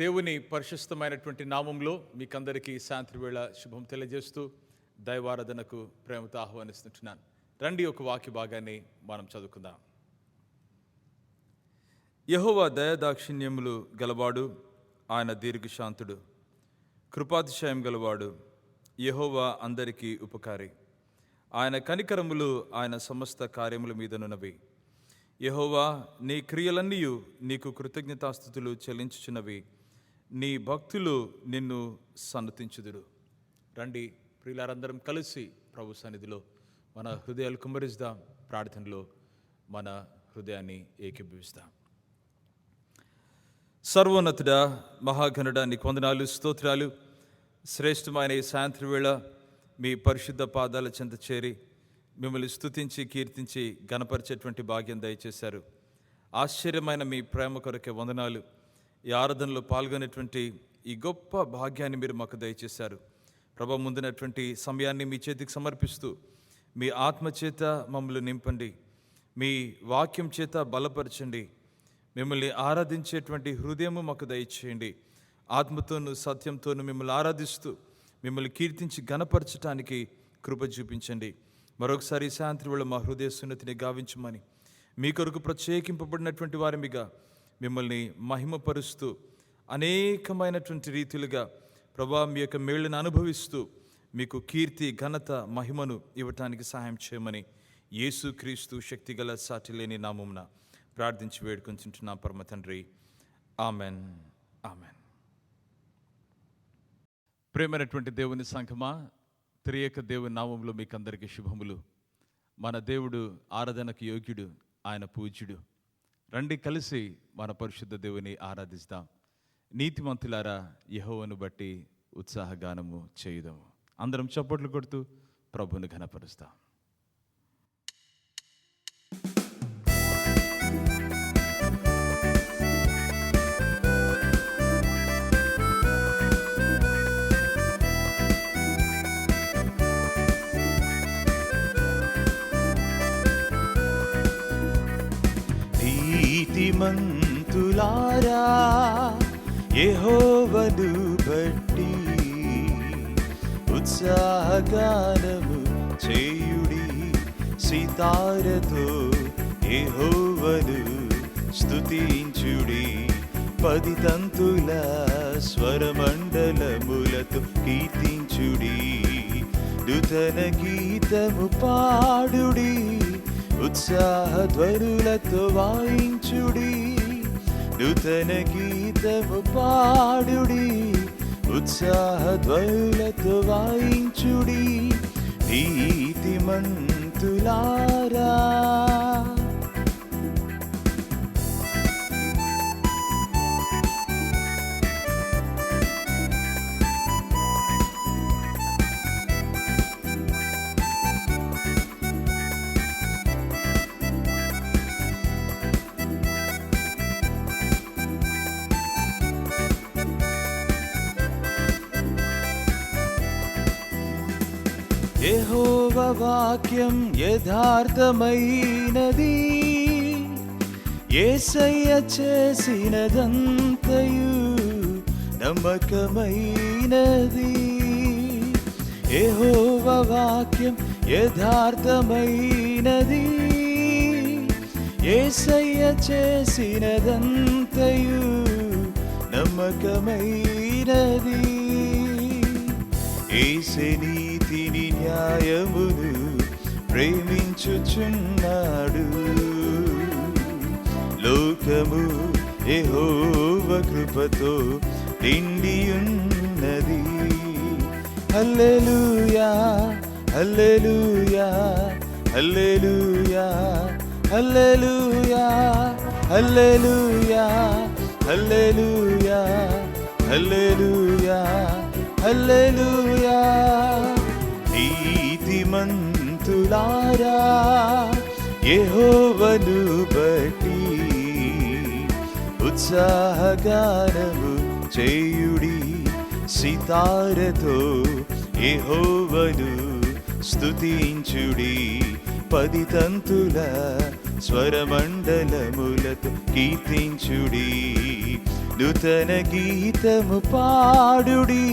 దేవుని పరిశుద్ధమైనటువంటి నామంలో మీకందరికీ సాయంత్ర వేళ శుభం తెలియజేస్తూ దైవారాధనకు ప్రేమతో ఆహ్వానిస్తుంటున్నాను. రండి, ఒక వాక్య భాగాన్ని మనం చదువుకుందాం. యెహోవా దయాదాక్షిణ్యములు గలవాడు, ఆయన దీర్ఘశాంతుడు, కృపాతిశయం గలవాడు. యెహోవా అందరికీ ఉపకారి, ఆయన కనికరములు ఆయన సమస్త కార్యముల మీదనున్నవి. యెహోవా, నీ క్రియలన్నీయు నీకు కృతజ్ఞతాస్తుతులు చెల్లించుచున్నవి. నీ భక్తులు నిన్ను సన్నతించుదురు. రండి ప్రియులారందరం కలిసి ప్రభు సన్నిధిలో మన హృదయాలు కుమ్మరిస్తాం, ప్రార్థనలో మన హృదయాన్ని ఏకీభవిస్తాం. సర్వోన్నతుడా, మహాఘనుడా, నీకు వందనాలు, స్తోత్రాలు. శ్రేష్టమైన ఈ సాయంత్రం వేళ మీ పరిశుద్ధ పాదాల చెంత చేరి మిమ్మల్ని స్తుతించి కీర్తించి ఘనపరిచేటువంటి భాగ్యం దయచేశారు. ఆశ్చర్యమైన మీ ప్రేమ కొరకే వందనాలు. ఈ ఆరాధనలో పాల్గొనేటువంటి ఈ గొప్ప భాగ్యాన్ని మీరు మాకు దయచేశారు. ప్రభు, ముందునటువంటి సమయాన్ని మీ చేతికి సమర్పిస్తూ మీ ఆత్మ చేత మమ్మల్ని నింపండి, మీ వాక్యం చేత బలపరచండి. మిమ్మల్ని ఆరాధించేటువంటి హృదయము మాకు దయచేయండి. ఆత్మతోనూ సత్యంతోనూ మిమ్మల్ని ఆరాధిస్తూ మిమ్మల్ని కీర్తించి ఘనపరచటానికి కృప చూపించండి. మరొకసారి సాయంత్రం వేళ మా హృదయ సున్నతిని గావించమని, మీ కొరకు ప్రత్యేకింపబడినటువంటి వారిమిగా మిమ్మల్ని మహిమపరుస్తూ అనేకమైనటువంటి రీతిలుగా ప్రభా మీ యొక్క మేళ్లను అనుభవిస్తూ మీకు కీర్తి, ఘనత, మహిమను ఇవ్వటానికి సహాయం చేయమని యేసుక్రీస్తు శక్తిగల సాటి లేని నామమున ప్రార్థించి వేడుకొంచుంటున్నాం పరమ తండ్రి. Amen, amen. ప్రేమైనటువంటి దేవుని సంఘమా, త్రియేక దేవుని నామంలో మీకు అందరికీ శుభములు. మన దేవుడు ఆరాధనకు యోగ్యుడు, ఆయన పూజ్యుడు. రండి కలిసి మన పరిశుద్ధ దేవుని ఆరాధిస్తాం. నీతిమంతులారా, యెహోవాను బట్టి ఉత్సాహగానము చేయుదాము. అందరం చప్పట్లు కొడుతూ ప్రభువును ఘనపరుస్తాం. నీతిమంతులారా, యెహోవాను బట్టి ఉత్సాహగానము చేయుడి. సితారతో యెహోవాను స్తుతించుడి. 10 తంతుల స్వరమండలములతో కీర్తించుడి. నూతన గీతము పాడుడి, ఉత్సాహ ధ్వనులతో వాయించుడి. నూతన గీతము పాడుడి, ఉత్సాహ ధ్వనులతో వాయించుడి. నీతిమంతులారా, యెహోవా వాక్యం యథార్థమైనది. యేసయ్య చేసినదంతయు నమ్మకమైనది. యెహోవా వాక్యం యథార్థమైనది. యేసయ్య చేసినదంతయు నమ్మకమైనది. యేసే నీతిని న్యాయమును ప్రేమించుచున్నాడు. లోకము యెహోవా కృపతో నిండియున్నది. హల్లెలూయా, హల్లెలూయా, హల్లెలూయా, హల్లెలూయా, హల్లెలూయా, హల్లెలూయా, హల్లెలూయా, హల్లెలూయా. నీతిమంతులారా, యెహోవాను బట్టి ఉత్సాహగానము చేయుడి. సితారతో యెహోవాను స్తుతించుడి. 10 తంతుల స్వరమండలములతో కీర్తించుడి. నూతన గీతము పాడుడి,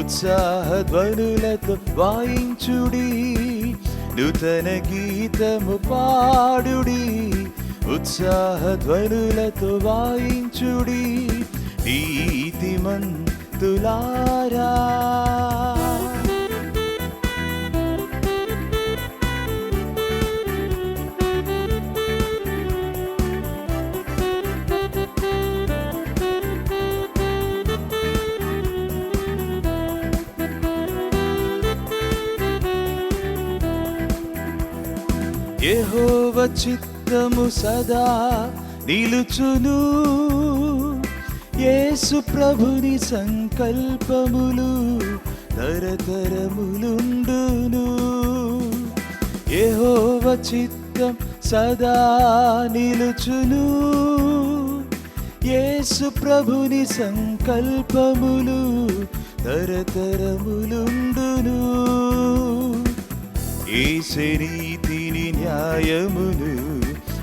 ఉత్సాహ ధ్వనులతో వాయించుడి. నూతన గీతము పాడుడి, ఉత్సాహ ధ్వనులతో వాయించుడి. నీతిమంతులారా యెహోవా చిత్తము సదా నిలుచును, యేసు ప్రభుని సంకల్పములు తరతరములుండును. యెహోవా చిత్తం సదా నిలుచును, యేసు ప్రభుని సంకల్పములు తరతరములుండును. యేసే నీతిని న్యాయమును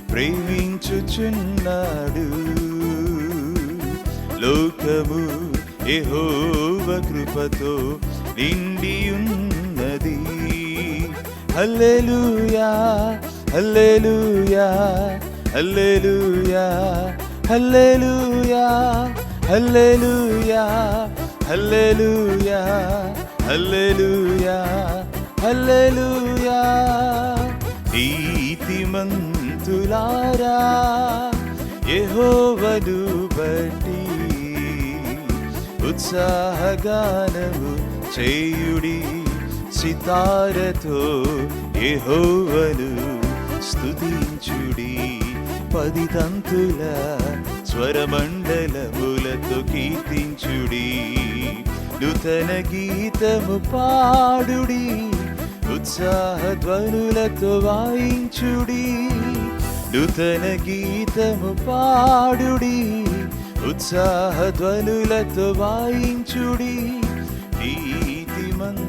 ప్రేమించుచున్నాడు. లోకము యెహోవా కృపతో నిండియున్నది. హల్లెలూయా హల్లెలూయా హల్లెలూయా హల్లెలూయా హల్లెలూయా హల్లెలూయా హల్లెలూయా హల్లెలూయా. నీతిమంతులారా యెహోవాను బట్టి ఉత్సాహగానము చేయుడి. సితారతో యెహోవాను స్తుతించుడి. 10 తంతుల స్వరమండలములతో కీర్తించుడి. నూతన గీతము పాడుడి, ఉత్సాహ ధ్వనులతో వాయించుడి. నూతన గీతము పాడుడి, ఉత్సాహ ధ్వనులతో వాయించుడి. నీతిమంతులారా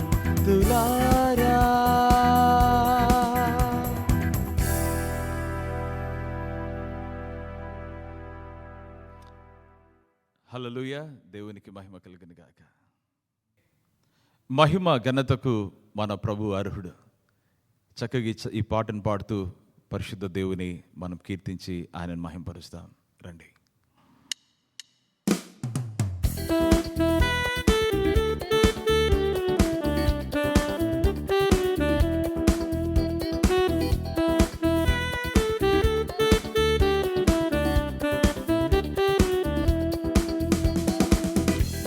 హల్లెలూయా. దేవునికి మహిమ కలుగును గాక. మహిమ ఘనతకు మన ప్రభు అర్హుడు. చక్కగా ఈ పాటను పాడుతూ పరిశుద్ధ దేవుని మనం కీర్తించి ఆయనను మహింపరుస్తాం. రండి.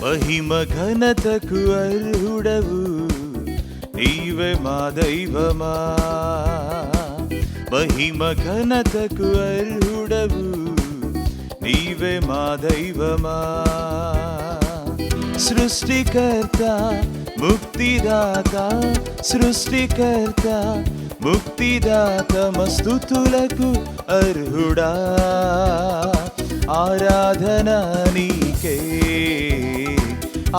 మహిమ ఘనతకు అర్హుడవు నీవే మా దైవమా. మహిమ ఘనతకు అర్హుడవు నీవే మా దైవమా. సృష్టికర్త ముక్తిదాత, సృష్టికర్త ముక్తిదాత మస్తుతులకు అర్హుడా. ఆరాధన నీకే,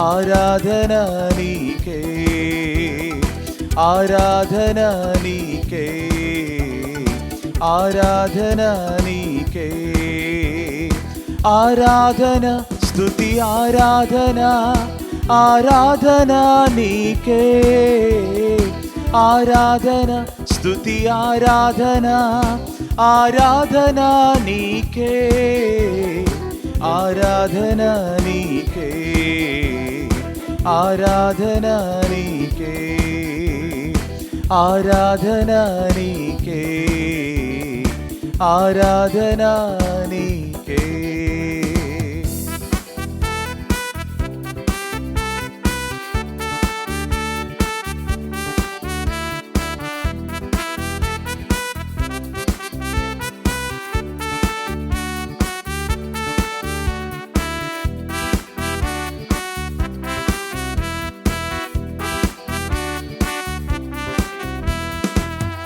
ఆరాధన నీకే, ఆరాధన నీకే, ఆరాధన నీకే. ఆరాధన స్తుతి ఆరాధన, ఆరాధన నీకే. ఆరాధన స్తుతి ఆరాధన, ఆరాధన నీకే. ఆరాధన నీకే, ఆరాధన నీకే, ఆరాధన నీకే, ఆరాధన నీకే.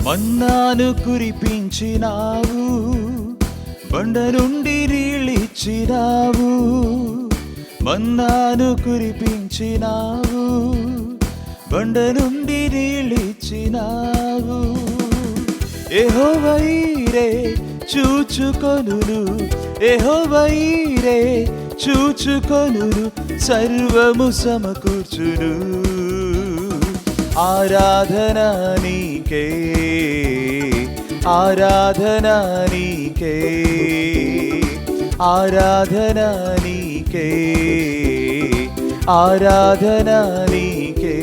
మన్నాను కురిపించినావు, బండ నుండి నీళ్ళిచ్చినావు. మన్నాను కురిపించినావు, బండ నుండి నీళ్ళిచ్చినావు. యెహోవా ఈరే చూచుకొనును, యెహోవా ఈరే చూచుకొనును, సర్వము సమకూర్చును. ఆరాధన నీకే, ఆరాధన నీకే, ఆరాధన నీకే, ఆరాధన నీకే.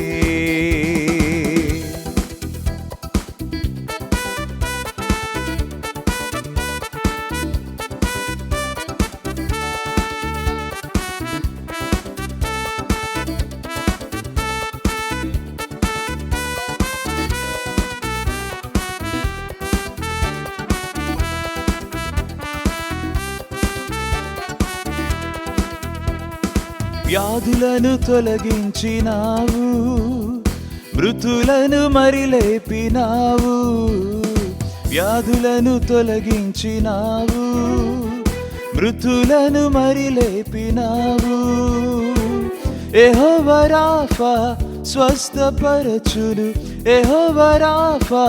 వ్యాధులను తొలగించినావు, మృతులను మరి లేపినావు. వ్యాధులను తొలగించినావు, మృతులను మరి లేపినావు. యెహోవా రాఫా స్వస్థపరచును, యెహోవా రాఫా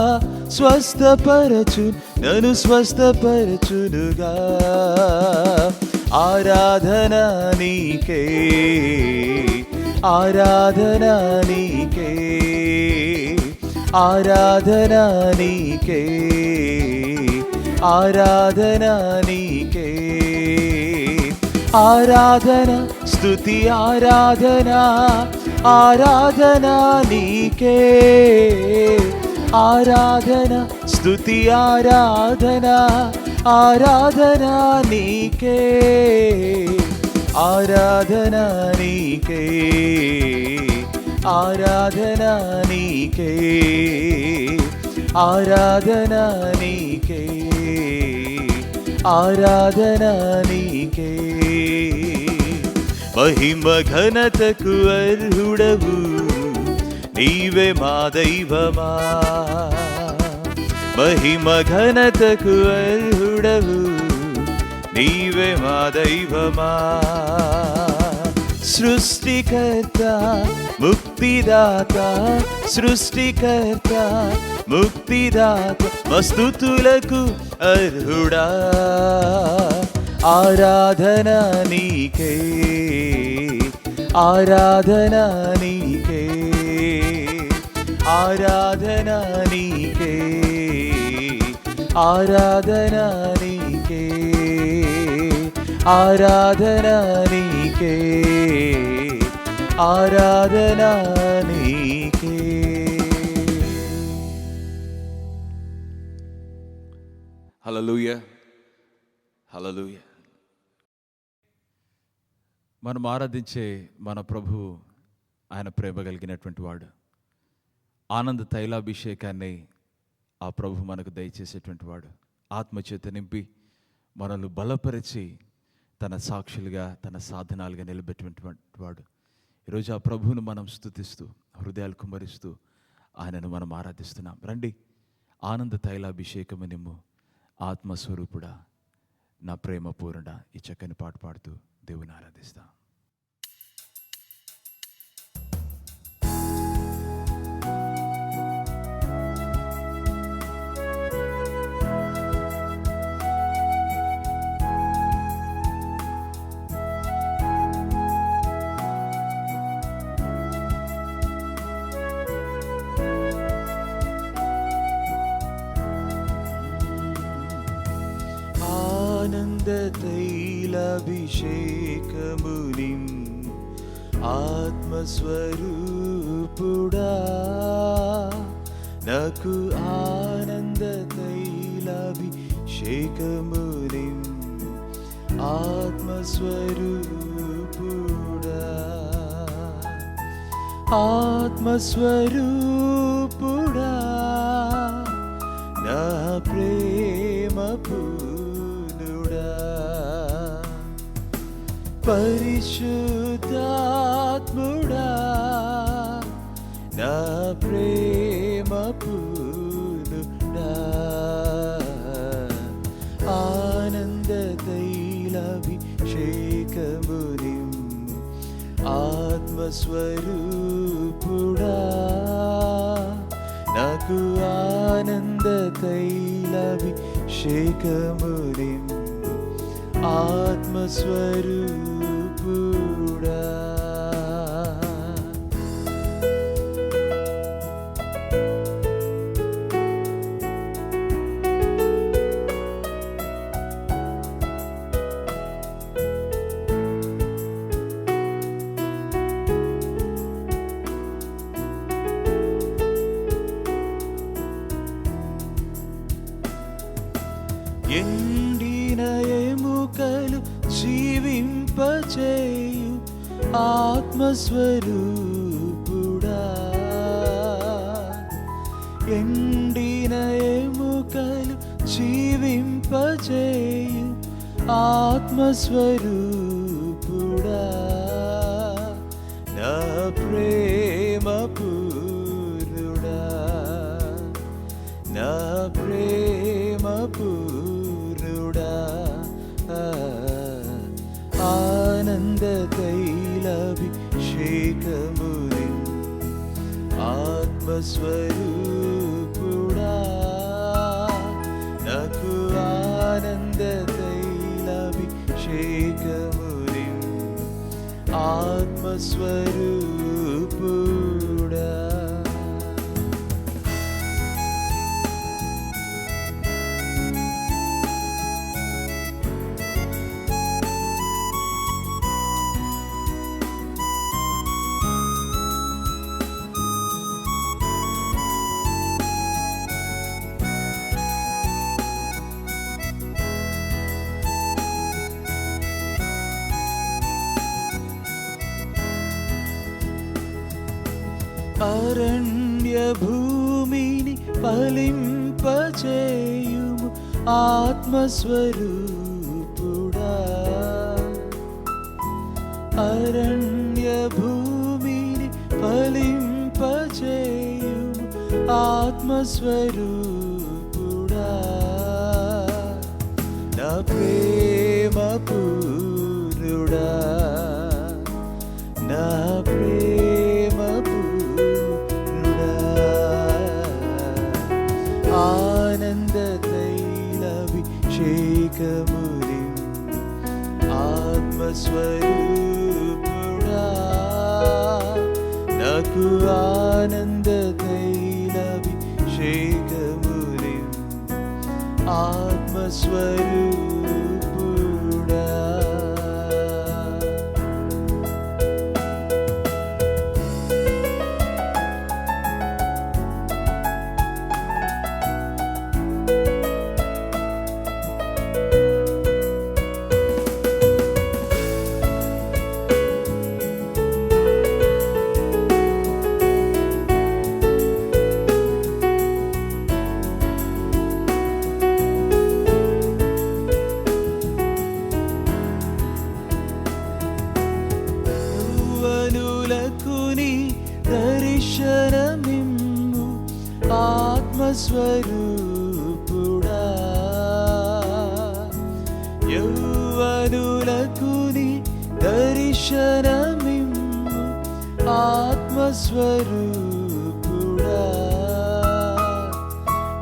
స్వస్థపరచును, నన్ను స్వస్థపరచునుగా. ఆరాధన నీకే, ఆరాధన నీకే, ఆరాధన నీకే, ఆరాధన నీకే. ఆరాధన స్తుతి ఆరాధన, ఆరాధన నీకే. ఆరాధన స్తుతి ఆరాధన, ఆరాధన నీకే. ఆరాధన నీకే, ఆరాధన నీకే, ఆరాధన నీకే, ఆరాధన నీకే. మహిమ ఘనతకు అర్హుడవు నీవే మా దైవమా, మహిమ ఘనతకు అర్హుడవు నీవే మా దైవమా. సృష్టికర్త ముక్తిదాత, సృష్టికర్త ముక్తిదాత, మస్తుతులకు అర్హుడా. ఆరాధన నీకే, ఆరాధన నీకే, ఆరాధన నీకే, ఆరాధన నీకే, ఆరాధన నీకే, ఆరాధన నీకే. హల్లెలూయా, హల్లెలూయా. మనం ఆరాధించే మన ప్రభు ఆయన ప్రేమ కలిగినటువంటి వాడు. ఆనంద తైలాభిషేకాన్ని ఆ ప్రభు మనకు దయచేసేటువంటి వాడు. ఆత్మచేత నింపి మనల్ని బలపరిచి తన సాక్షులుగా, తన సాధనాలుగా నిలబెట్టినటువంటి వాడు. ఈరోజు ఆ ప్రభువును మనం స్తుతిస్తూ, హృదయాలు కుమ్మరిస్తూ ఆయనను మనం ఆరాధిస్తున్నాం. రండి, ఆనంద తైలాభిషేకము నిమ్ము ఆత్మస్వరూపుడా, నా ప్రేమ పూర్ణ, ఈ చక్కని పాట పాడుతూ దేవుని ఆరాధిస్తాం. ఆనంద తైలాభిషేకమునిం ఆత్మస్వరూపుడా, నాకు ఆనంద తైలాభిషేకమునిం ఆత్మస్వరూపుడా, ఆత్మస్వరూపుడా, నా ప్రేమ పూర్ణుడా. పరిశుద్ధాత్ముడా, నా ప్రేమ పూర్ణుడా. ఆనంద తైలాభిషేకమునిం ఆత్మస్వరూపుడా, నాకు నాకు ఆనంద తైలాభిషేకమునింపు ఆత్మస్వరూపుడా. ఎండిన ఎముకలు జీవింపచేయు ఆత్మస్వరూపుడా. ఎండిన ఎముకలు జీవింపచేయు ఆత్మస్వరూపుడా. నా ప్రేమ పూర్ణుడా, నా ప్రేమ పూర్ణుడా. ఆనంద తైలాభిషేకముని ఆత్మస్వరూపుడా. నాకు ఆనంద తైలాభిషేకముని ఆత్మస్వరూపుడా. అరణ్య భూమిని ఫలింపచేయుము ఆత్మస్వరూపుడా. అరణ్య భూమిని ఫలింపచేయుము ఆత్మస్వరూపుడా. నా ప్రేమ పూర్ణుడా, నా ప్రేమ పూర్ణుడా. ఆనంద తైలాభిషేకముని ఆత్మస్వరూపుడా. నాకు ఆనంద తైలాభిషేకముని ఆత్మస్వరూపుడా. దర్శనమిమ్ము ఆత్మస్వరూపుడా. యౌవనులకు నీ దర్శనమిమ్ము ఆత్మస్వరూపుడా.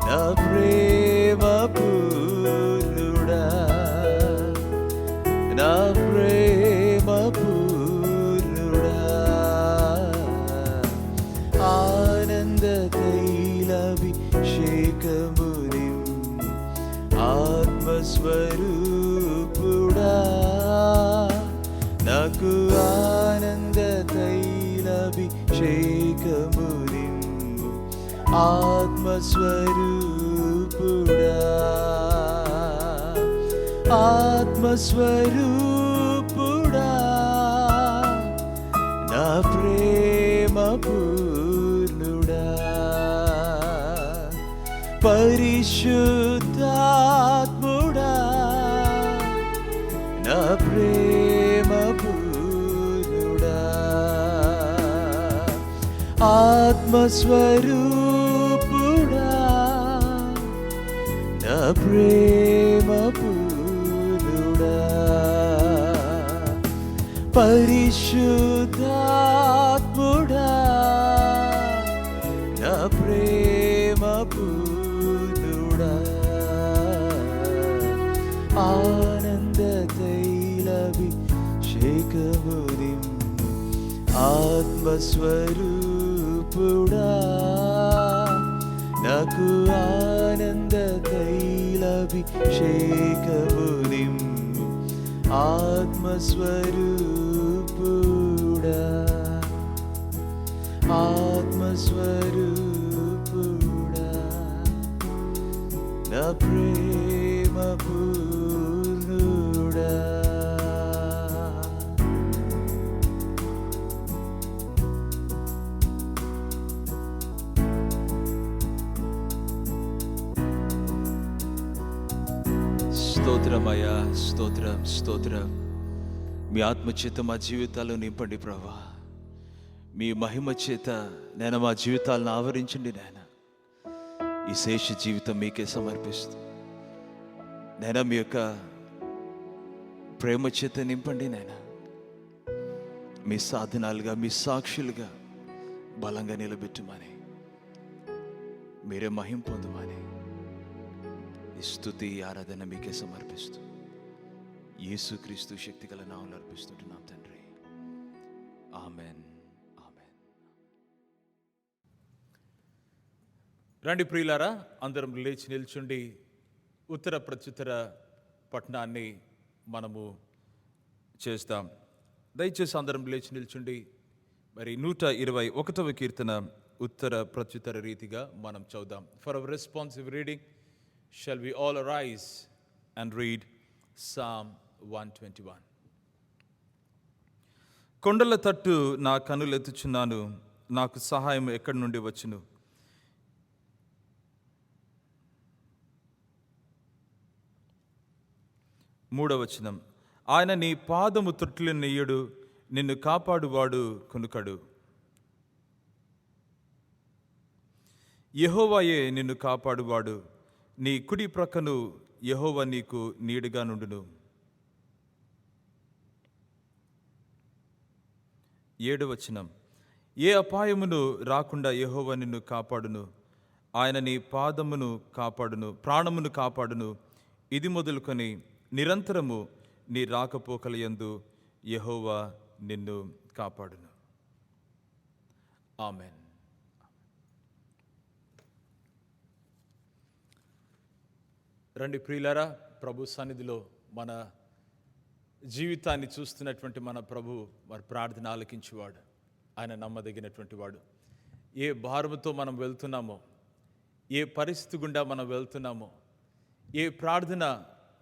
నా ప్రేమ పూర్ణుడా, నా ప్రేమ పూర్ణుడా. ఆనంద తైలాభిషేకముని ఆత్మస్వరూపుడా. నాకు ఆనంద తైలాభిషేకముని ఆత్మస్వరూపుడా. ఆత్మస్వరూపుడా, నా ప్రేమ పూర్ణుడా. పరిశుద్ధాత్ముడా, నా ప్రేమ పూర్ణుడా. ఆత్మస్వరూపుడా, నా ప్రేమ పూర్ణుడా. పరిశుద్ధాత్ముడా, నా ప్రేమ పూర్ణుడా ఆనంద తైలభిషేకము నిమ్ము ఆత్మస్వరూపుడా నాకు ఆనంద తైలభిషేకము నిమ్ము ఆత్మస్వరూపుడా ఆత్మస్వరూపుడా నా ప్రేమ పూర్ణుడా స్తోత్రమయ్యా, స్తోత్రం స్తోత్రం. మీ ఆత్మచేత మా జీవితాల్లో నింపండి ప్రభా. మీ మహిమ చేత నేను మా జీవితాలను ఆవరించండి నాయన. ఈ శేష జీవితం మీకే సమర్పిస్తూ నేను మీ యొక్క ప్రేమ చేత నింపండి నాయన. మీ సాధనాలుగా, మీ సాక్షులుగా బలంగా నిలబెట్టుమని, మీరే మహిమ పొందుమని ఈ స్తుతి ఆరాధన మీకే సమర్పిస్తూ యేసుక్రీస్తు శక్తిగల నామములో అర్పిస్తుంటున్నాం తండ్రి. ఆమెన్. రండి ప్రియులారా, అందరం లేచి నిల్చుండి ఉత్తర ప్రత్యుత్తర పఠనాన్ని మనము చేస్తాం. దయచేసి అందరం లేచి నిల్చుండి మరి 121వ కీర్తన ఉత్తర ప్రత్యుత్తర రీతిగా మనం చదువుదాం. For our responsive reading shall we all arise and read Psalm 121. కొండల తట్టు నా కనులెత్తుచున్నాను, నాకు సహాయం ఎక్కడి నుండి వచ్చును? మూడవ వచనం, ఆయన నీ పాదము తొట్టిలో నెయ్యడు, నిన్ను కాపాడువాడు కొనుకడు. యెహోవాయే నిన్ను కాపాడువాడు, నీ కుడి ప్రక్కను యెహోవా నీకు నీడుగా నుండును. 7వ వచనం, ఏ అపాయమును రాకుండా యెహోవా నిన్ను కాపాడును, ఆయన నీ పాదమును కాపాడును, ప్రాణమును కాపాడును. ఇది మొదలుకొని నిరంతరము నీ రాకపోకల యందు యెహోవా నిన్ను కాపాడును. ఆమెన్. రండి ప్రియులారా, ప్రభు సన్నిధిలో మన జీవితాన్ని చూస్తున్నటువంటి మన ప్రభు మరి ప్రార్థన ఆలకించేవాడు, ఆయన నమ్మదగినటువంటి వాడు. ఏ భారముతో మనం వెళ్తున్నామో, ఏ పరిస్థితి గుండా మనం వెళ్తున్నామో, ఏ ప్రార్థన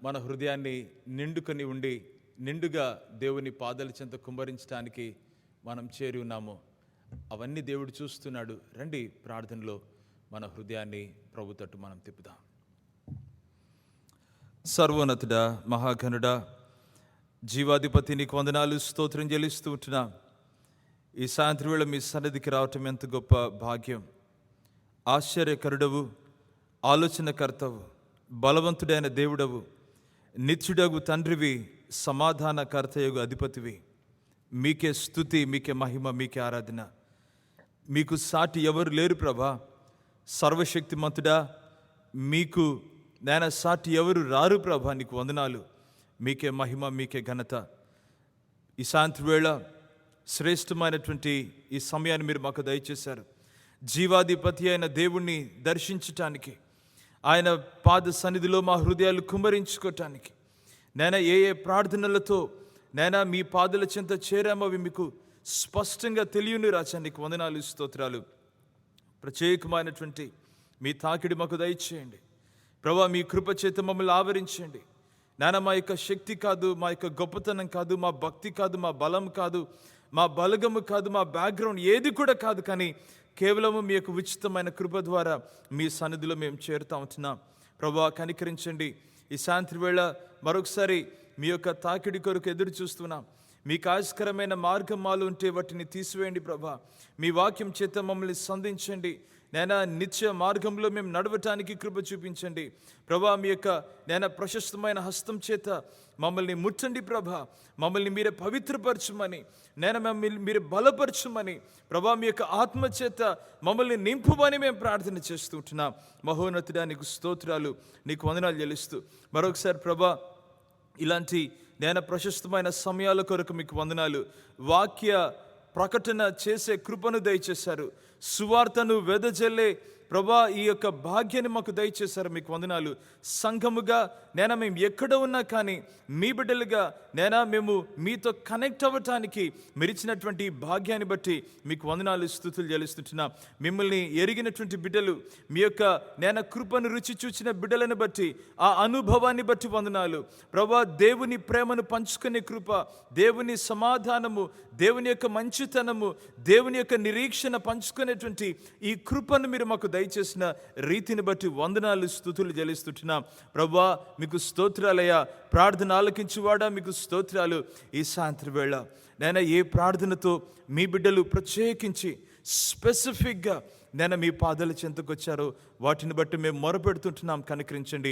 మన హృదయాన్ని నిండుకొని ఉండి నిండుగా దేవుని పాదాల చెంత కుమ్మరించడానికి మనం చేరి ఉన్నామో అవన్నీ దేవుడు చూస్తున్నాడు. రండి ప్రార్థనలో మన హృదయాన్ని ప్రభు తట్టు మనం తిప్పుదాం. సర్వోన్నతుడా, మహాఘనుడా, జీవాధిపతి, నీకు వందనాలు, స్తోత్రం చెల్లిస్తూ ఉంటున్నా. ఈ సాయంత్రం వేళ మీ సన్నిధికి రావటం ఎంత గొప్ప భాగ్యం. ఆశ్చర్యకరుడవు, ఆలోచనకర్తవు, బలవంతుడైన దేవుడవు, నిత్యుడగు తండ్రివి, సమాధానకర్తయగు అధిపతివి. మీకే స్తుతి, మీకే మహిమ, మీకే ఆరాధన. మీకు సాటి ఎవరు లేరు ప్రభా. సర్వశక్తిమంతుడా, మీకు నాయన సాటి ఎవరు రారు ప్రభా. నీకు వందనాలు. మీకే మహిమ, మీకే ఘనత. ఈ సాయంత్రం వేళ శ్రేష్టమైనటువంటి ఈ సమయాన్ని మీరు మాకు దయచేశారు. జీవాధిపతి అయిన దేవుణ్ణి దర్శించటానికి, ఆయన పాద సన్నిధిలో మా హృదయాలు కుమ్మరించుకోవటానికి, నైనా ఏ ఏ ప్రార్థనలతో నైనా మీ పాదల చెంత చేరామో అవి మీకు స్పష్టంగా తెలియని రాజా. నీకు వందనాలు, స్తోత్రాలు. ప్రత్యేకమైనటువంటి మీ తాకిడి మాకు దయచేయండి ప్రభా. మీ కృప చేత మమ్మల్ని ఆవరించండి నాన్న. మా యొక్క శక్తి కాదు, మా యొక్క గొప్పతనం కాదు, మా భక్తి కాదు, మా బలం కాదు, మా బలగము కాదు, మా బ్యాక్గ్రౌండ్ ఏది కూడా కాదు, కానీ కేవలము మీ యొక్క ఉచితమైన కృప ద్వారా మీ సన్నిధిలో మేము చేరుతా ఉంటున్నాం ప్రభా. కనికరించండి. ఈ సాయంత్రం వేళ మరొకసారి మీ యొక్క తాకిడి కొరకు ఎదురు చూస్తున్నాం. మీకు ఆశ్చర్యమైన మార్గం మాలు ఉంటే వాటిని తీసివేయండి ప్రభా. మీ వాక్యం చేత మమ్మల్ని సంధించండి. నైనా నిత్య మార్గంలో మేము నడవటానికి కృప చూపించండి ప్రభా. మీ యొక్క నైనా ప్రశస్తమైన హస్తం చేత మమ్మల్ని ముట్టండి ప్రభా. మమ్మల్ని మీరే పవిత్రపరచమని, నేను మమ్మల్ని మీరు బలపరచమని ప్రభా, మీ యొక్క ఆత్మ చేత మమ్మల్ని నింపుమని మేము ప్రార్థన చేస్తుంటున్నాం. మహోన్నతుడా, నీకు స్తోత్రాలు, నీకు వందనాలు చెల్లిస్తూ మరొకసారి ప్రభా, ఇలాంటి నేను ప్రశస్తమైన సమయాల కొరకు మీకు వందనాలు. వాక్య ప్రకటన చేసే కృపను దయచేశారు. సువార్తను వెదజల్లే ప్రభా, ఈ యొక్క భాగ్యాన్ని మాకు దయచేశారు. మీకు వందనాలు. సంఘముగా నేను మేము ఎక్కడ ఉన్నా కానీ మీ బిడ్డలుగా మేము మీతో కనెక్ట్ అవ్వటానికి మీరు ఇచ్చినటువంటి భాగ్యాన్ని బట్టి మీకు వందనాలు, స్తుతులు చెల్లిస్తుంటున్నా. మిమ్మల్ని ఎరిగినటువంటి బిడ్డలు, మీ యొక్క కృపను రుచి చూచిన బిడ్డలను బట్టి, ఆ అనుభవాన్ని బట్టి వందనాలు ప్రభా. దేవుని ప్రేమను పంచుకునే కృప, దేవుని సమాధానము, దేవుని యొక్క మంచితనము, దేవుని యొక్క నిరీక్షణ పంచుకునేటువంటి ఈ కృపను మీరు మాకు దయచేసిన రీతిని బట్టి వందనాలు, స్తుతులు చెల్లిస్తుంటున్నాం ప్రభా. మీకు స్తోత్రాలయ్యా. ప్రార్థన ఆలకించువాడా, మీకు స్తోత్రాలు. ఈ సాయంత్రం వేళ ఏ ప్రార్థనతో మీ బిడ్డలు ప్రత్యేకించి స్పెసిఫిక్గా మీ పాదాల చెంతకు వచ్చారో వాటిని బట్టి మేము మొరపెడుతుంటున్నాం. కనికరించండి.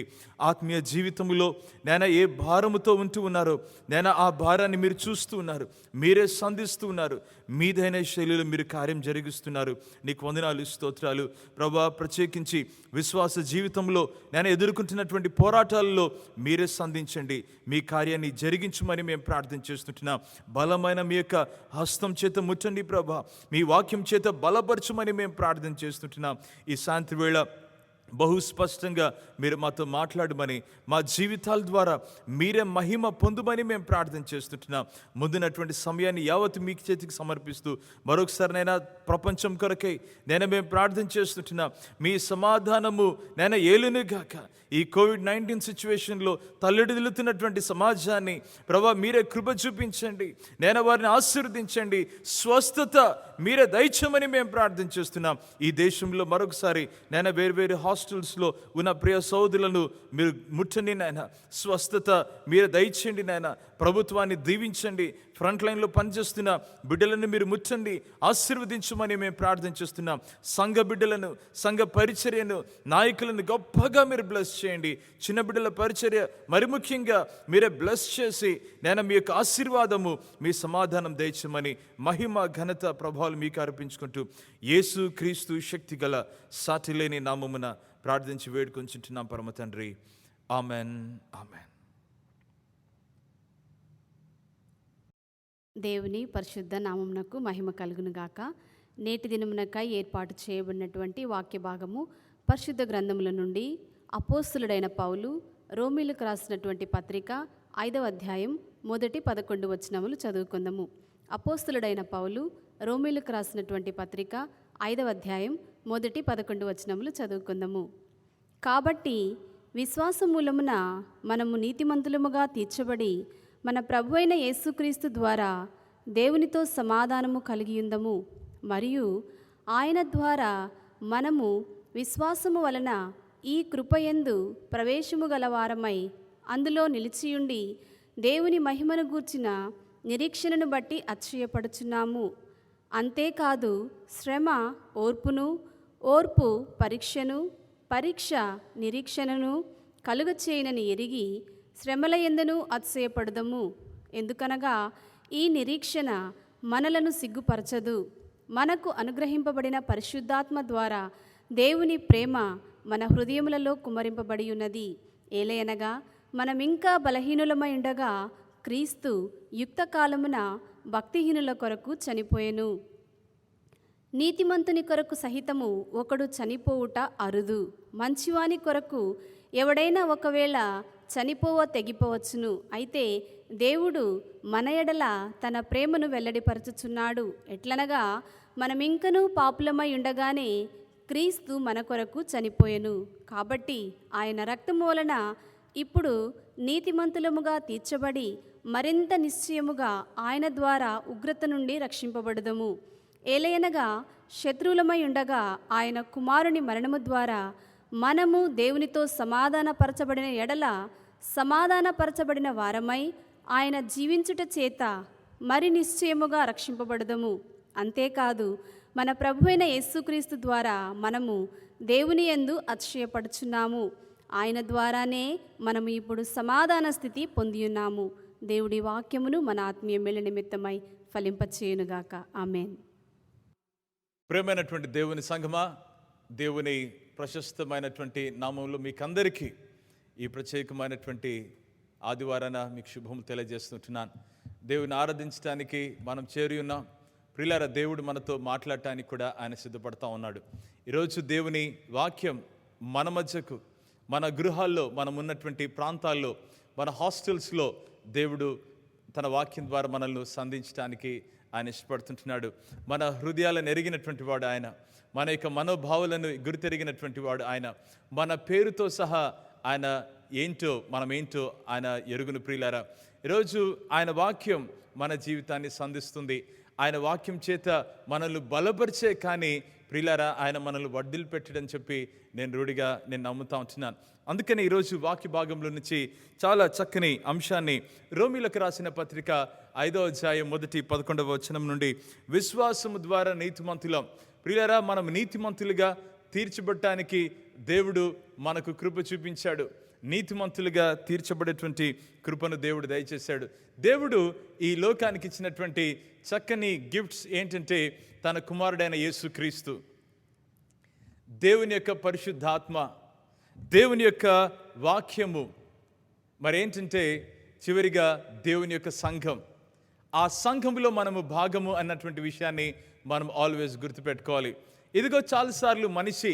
ఆత్మీయ జీవితంలో ఏ భారముతో ఉంటూ ఉన్నారో ఆ భారాన్ని మీరు చూస్తూ ఉన్నారు, మీరే సంధిస్తూ ఉన్నారు. మీదైన శైలిలో మీరు కార్యం జరిగిస్తున్నారు. నీకు వందనాలు, స్తోత్రాలు ప్రభా. ప్రత్యేకించి విశ్వాస జీవితంలో ఎదుర్కొంటున్నటువంటి పోరాటాలలో మీరే సంధించండి, మీ కార్యాన్ని జరిగించమని మేము ప్రార్థన చేస్తుంటున్నాం. బలమైన మీ యొక్క హస్తం చేత ముట్టండి ప్రభా. మీ వాక్యం చేత బలపరచమని మేము ప్రార్థన చేస్తుంటున్నాం. ఈ సాయంత్రం వేళ బహు స్పష్టంగా మీరు మాతో మాట్లాడమని, మా జీవితాల ద్వారా మీరే మహిమ పొందుమని మేము ప్రార్థన చేస్తుంటున్నాం. ముందున్నటువంటి సమయాన్ని యావత్తు మీకు చేతికి సమర్పిస్తూ మరొకసారి ప్రపంచం కొరకై మేము ప్రార్థన చేస్తుంటున్నాం. మీ సమాధానము ఏలునుగాక. ఈ కోవిడ్-19 సిచ్యువేషన్లో తల్లడిల్లుతున్నటువంటి సమాజాన్ని ప్రభా మీరే కృప చూపించండి, వారిని ఆశీర్వదించండి, స్వస్థత మీరే దయచేయమని మేము ప్రార్థన చేస్తున్నాం. ఈ దేశంలో మరొకసారి వేరు హాస్టల్స్లో ఉన్న ప్రియ సోదరులను మీరు ముట్టండి నాయన, స్వస్థత మీరే దయచేయండి నాయన. ప్రభుత్వాన్ని దీవించండి, ఫ్రంట్ లైన్లో పనిచేస్తున్న బిడ్డలను మీరు ముట్టండి, ఆశీర్వదించమని మేము ప్రార్థన చేస్తున్నాం. సంఘ బిడ్డలను, సంఘ పరిచర్యను, నాయకులను గొప్పగా మీరు బ్లెస్ చేయండి. చిన్న బిడ్డల పరిచర్య మరి ముఖ్యంగా మీరే బ్లెస్ చేసి మీ యొక్క ఆశీర్వాదము, మీ సమాధానం దయచేయమని మహిమ, ఘనత, ప్రభావాలు మీకు అర్పించుకుంటూ యేసు క్రీస్తు శక్తి గల సాటిలేని నామమున ప్రార్థించి వేడుకొంచుంటున్నాం పరమ తండ్రి. Amen, amen. దేవుని పరిశుద్ధ నామమునకు మహిమ కలుగును గాక. నేటి దినమునకై ఏర్పాటు చేయబడినటువంటి వాక్య భాగము పరిశుద్ధ గ్రంథముల నుండి అపోస్తులుడైన పౌలు రోమీలకు రాసినటువంటి పత్రిక 5వ అధ్యాయం 1-11 వచనములు చదువుకుందాము. అపోస్తులుడైన పౌలు రోమీలకు రాసినటువంటి పత్రిక 5వ అధ్యాయం 1-11 వచనములు చదువుకుందాము. కాబట్టి విశ్వాస మూలమున మనము నీతిమంతులముగా తీర్చబడి మన ప్రభువైన యేసుక్రీస్తు ద్వారా దేవునితో సమాధానము కలిగియుందము. మరియు ఆయన ద్వారా మనము విశ్వాసము వలన ఈ కృపయందు ప్రవేశము గలవారమై అందులో నిలిచియుండి దేవుని మహిమను గూర్చిన నిరీక్షణను బట్టి అతిశయపడుచున్నాము. అంతేకాదు శ్రమ ఓర్పును, ఓర్పు పరీక్షను, పరీక్ష నిరీక్షణను కలుగచేయనని ఎరిగి శ్రమల యందును అతిశయపడదము. ఎందుకనగా ఈ నిరీక్షణ మనలను సిగ్గుపరచదు. మనకు అనుగ్రహింపబడిన పరిశుద్ధాత్మ ద్వారా దేవుని ప్రేమ మన హృదయములలో కుమ్మరింపబడి ఉన్నది. ఏలయనగా మనమింకా బలహీనులమై ఉండగా క్రీస్తు యుక్త కాలమున భక్తిహీనుల కొరకు చనిపోయెను. నీతిమంతుని కొరకు సహితము ఒకడు చనిపోవుట అరుదు. మంచివాని కొరకు ఎవడైనా ఒకవేళ చనిపోవ తెగిపోవచ్చును. అయితే దేవుడు మన ఎడల తన ప్రేమను వెల్లడిపరచుచున్నాడు. ఎట్లనగా మనమింకనూ పాపులమై ఉండగానే క్రీస్తు మన కొరకు చనిపోయెను. కాబట్టి ఆయన రక్తము వలన ఇప్పుడు నీతిమంతులముగా తీర్చబడి మరింత నిశ్చయముగా ఆయన ద్వారా ఉగ్రత నుండి రక్షింపబడదము. ఏలయనగా శత్రువులమై ఉండగా ఆయన కుమారుని మరణము ద్వారా మనము దేవునితో సమాధానపరచబడిన ఎడల సమాధానపరచబడిన వారమై ఆయన జీవించుట చేత మరి నిశ్చయముగా రక్షింపబడదము. అంతేకాదు మన ప్రభువైన యేసుక్రీస్తు ద్వారా మనము దేవుని యందు అతిశయపడుచున్నాము. ఆయన ద్వారానే మనము ఇప్పుడు సమాధాన స్థితి పొందియున్నాము. దేవుడి వాక్యమును మన ఆత్మీయ మేలు నిమిత్తమై ఫలింపచేయునుగాక. ఆమేన్. ప్రియమైనటువంటి దేవుని సంఘమా, దేవుని ప్రశస్తమైనటువంటి నామంలో మీకందరికీ ఈ ప్రత్యేకమైనటువంటి ఆదివారాన మీకు శుభము తెలియజేస్తుంటున్నాను. దేవుని ఆరాధించడానికి మనం చేరి ఉన్నాం. ప్రియులారా, దేవుడు మనతో మాట్లాడటానికి కూడా ఆయన సిద్ధపడతా ఉన్నాడు. ఈరోజు దేవుని వాక్యం మన మధ్యకు, మన గృహాల్లో, మనం ఉన్నటువంటి ప్రాంతాల్లో, మన హాస్టల్స్లో దేవుడు తన వాక్యం ద్వారా మనల్ని సంధించడానికి ఆయన ఇష్టపడుతుంటున్నాడు. మన హృదయాలను ఎరిగినటువంటి వాడు ఆయన, మన యొక్క మనోభావాలను గురితెరిగినటువంటి వాడు ఆయన, మన పేరుతో సహా ఆయన ఏంటో మనం ఏంటో ఆయన ఎరుగును. ప్రియులారా, ఈరోజు ఆయన వాక్యం మన జీవితాన్ని సంధిస్తుంది. ఆయన వాక్యం చేత మనల్ని బలపరిచే కానీ ప్రియులారా ఆయన మనల్ని వడ్డీలు పెట్టడని చెప్పి నేను నమ్ముతా ఉంటున్నాను. అందుకని ఈరోజు వాక్య భాగంలో నుంచి చాలా చక్కని అంశాన్ని రోమీలకు రాసిన పత్రిక 5వ అధ్యాయం 1-11 వచనం నుండి, విశ్వాసము ద్వారా నీతిమంతులం. ప్రియులారా, మనం నీతిమంతులుగా తీర్చబడటానికి దేవుడు మనకు కృప చూపించాడు. నీతిమంతులుగా తీర్చబడేటువంటి కృపను దేవుడు దయచేశాడు. దేవుడు ఈ లోకానికి ఇచ్చినటువంటి చక్కని గిఫ్ట్స్ ఏంటంటే తన కుమారుడైన యేసుక్రీస్తు, దేవుని యొక్క పరిశుద్ధాత్మ, దేవుని యొక్క వాక్యము, మరేంటంటే చివరిగా దేవుని యొక్క సంఘం. ఆ సంఘంలో మనము భాగము అన్నటువంటి విషయాన్ని మనం ఆల్వేస్ గుర్తుపెట్టుకోవాలి. ఇదిగో చాలాసార్లు మనిషి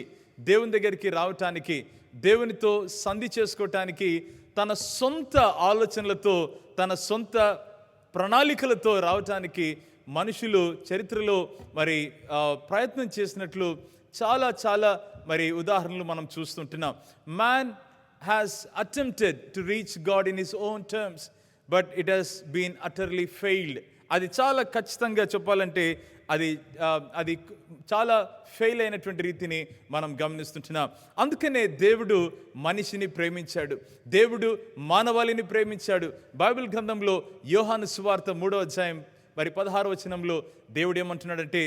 దేవుని దగ్గరికి రావటానికి, దేవునితో సంధి చేసుకోవటానికి తన సొంత ఆలోచనలతో, తన సొంత ప్రణాళికలతో రావటానికి మనుషులు చరిత్రలో మరి ప్రయత్నం చేసినట్లు చాలా చాలా మరి ఉదాహరణలు మనం చూస్తుంటున్నాం. Man has attempted to reach God in his own terms, but it has been utterly failed. అది చాలా ఖచ్చితంగా చెప్పాలంటే అది చాలా ఫెయిల్ అయినటువంటి రీతిని మనం గమనిస్తుంటున్నాం. అందుకనే దేవుడు మనిషిని ప్రేమించాడు, దేవుడు మానవాళిని ప్రేమించాడు. బైబిల్ గ్రంథంలో యోహాను సువార్త 3వ అధ్యాయం 16వ వచనంలో దేవుడు ఏమంటున్నాడంటే,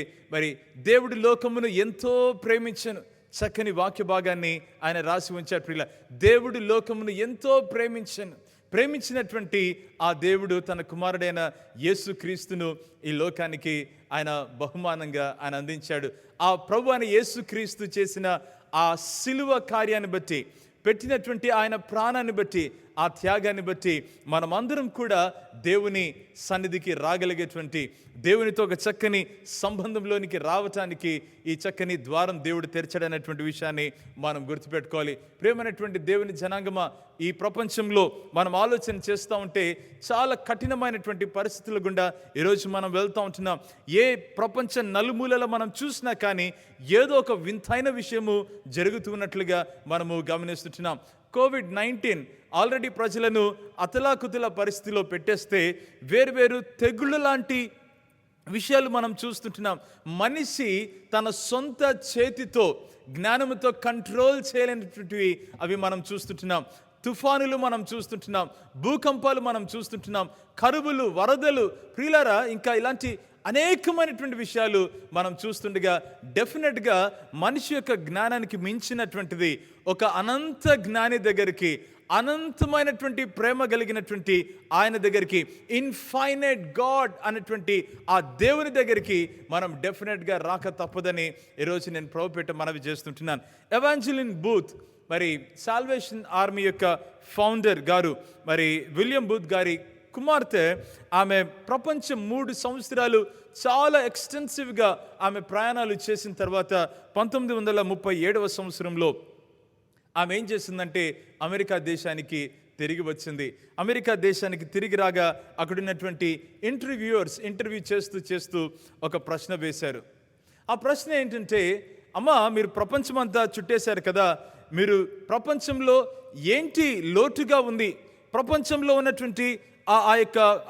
దేవుడు లోకమును ఎంతో ప్రేమించెను. చక్కని వాక్య భాగాన్ని ఆయన రాసి ఉంచాడు. ప్రియుల, దేవుడు లోకమును ఎంతో ప్రేమించినటువంటి ఆ దేవుడు తన కుమారుడైన యేసుక్రీస్తును ఈ లోకానికి ఆయన బహుమానంగా ఆయన అందించాడు. ఆ ప్రభు అయిన యేసుక్రీస్తు చేసిన ఆ సిలువ కార్యాన్ని బట్టి, పెట్టినటువంటి ఆయన ప్రాణాన్ని బట్టి, ఆ త్యాగాన్ని బట్టి మనమందరం కూడా దేవుని సన్నిధికి రాగలిగేటువంటి, దేవునితో ఒక చక్కని సంబంధంలోనికి రావటానికి ఈ చక్కని ద్వారం దేవుడు తెరచాడనేటువంటి విషయాన్ని మనం గుర్తుపెట్టుకోవాలి. ప్రియమైనటువంటి దేవుని జనాంగమా, ఈ ప్రపంచంలో మనం ఆలోచన చేస్తూ ఉంటే చాలా కఠినమైనటువంటి పరిస్థితుల గుండా ఈరోజు మనం వెళ్తూ ఉంటున్నాం. ఏ ప్రపంచ నలుమూలలో మనం చూసినా కానీ ఏదో ఒక వింతైన విషయము జరుగుతున్నట్లుగా మనము గమనిస్తుంటున్నాం. కోవిడ్-19 ఆల్రెడీ ప్రజలను అతలాకుతల పరిస్థితిలో పెట్టేస్తే వేరువేరు తెగుళ్ళు లాంటి విషయాలు మనం చూస్తుంటున్నాం. మనిషి తన సొంత చేతితో, జ్ఞానంతో కంట్రోల్ చేయలేనటువంటివి అవి మనం చూస్తుంటున్నాం. తుఫానులు మనం చూస్తుంటున్నాం, భూకంపాలు మనం చూస్తుంటున్నాం, కరువులు, వరదలు, ప్రియులారా, ఇంకా ఇలాంటి అనేకమైనటువంటి విషయాలు మనం చూస్తుండగా డెఫినెట్గా మనిషి యొక్క జ్ఞానానికి మించినటువంటిది ఒక అనంత జ్ఞాని దగ్గరికి, అనంతమైనటువంటి ప్రేమ కలిగినటువంటి ఆయన దగ్గరికి, ఇన్ఫైనైట్ గాడ్ అనేటువంటి ఆ దేవుని దగ్గరికి మనం డెఫినెట్గా రాక తప్పదని ఈరోజు నేను ప్రభుపేట మనవి చేస్తుంటున్నాను. ఎవాంజలిన్ బూత్, సాల్వేషన్ ఆర్మీ యొక్క ఫౌండర్ గారు, విలియం బూత్ గారి కుమార్తె, ఆమె ప్రపంచం 3 సంవత్సరాలు చాలా ఎక్స్టెన్సివ్గా ఆమె ప్రయాణాలు చేసిన తర్వాత 1937వ సంవత్సరంలో ఆమె ఏం చేసిందంటే అమెరికా దేశానికి తిరిగి వచ్చింది. అమెరికా దేశానికి తిరిగి రాగా అక్కడున్నటువంటి ఇంటర్వ్యూ చేస్తూ ఒక ప్రశ్న వేశారు. ఆ ప్రశ్న ఏంటంటే, అమ్మా, మీరు ప్రపంచమంతా చుట్టేశారు కదా, మీరు ప్రపంచంలో ఏంటి లోటుగా ఉంది, ప్రపంచంలో ఉన్నటువంటి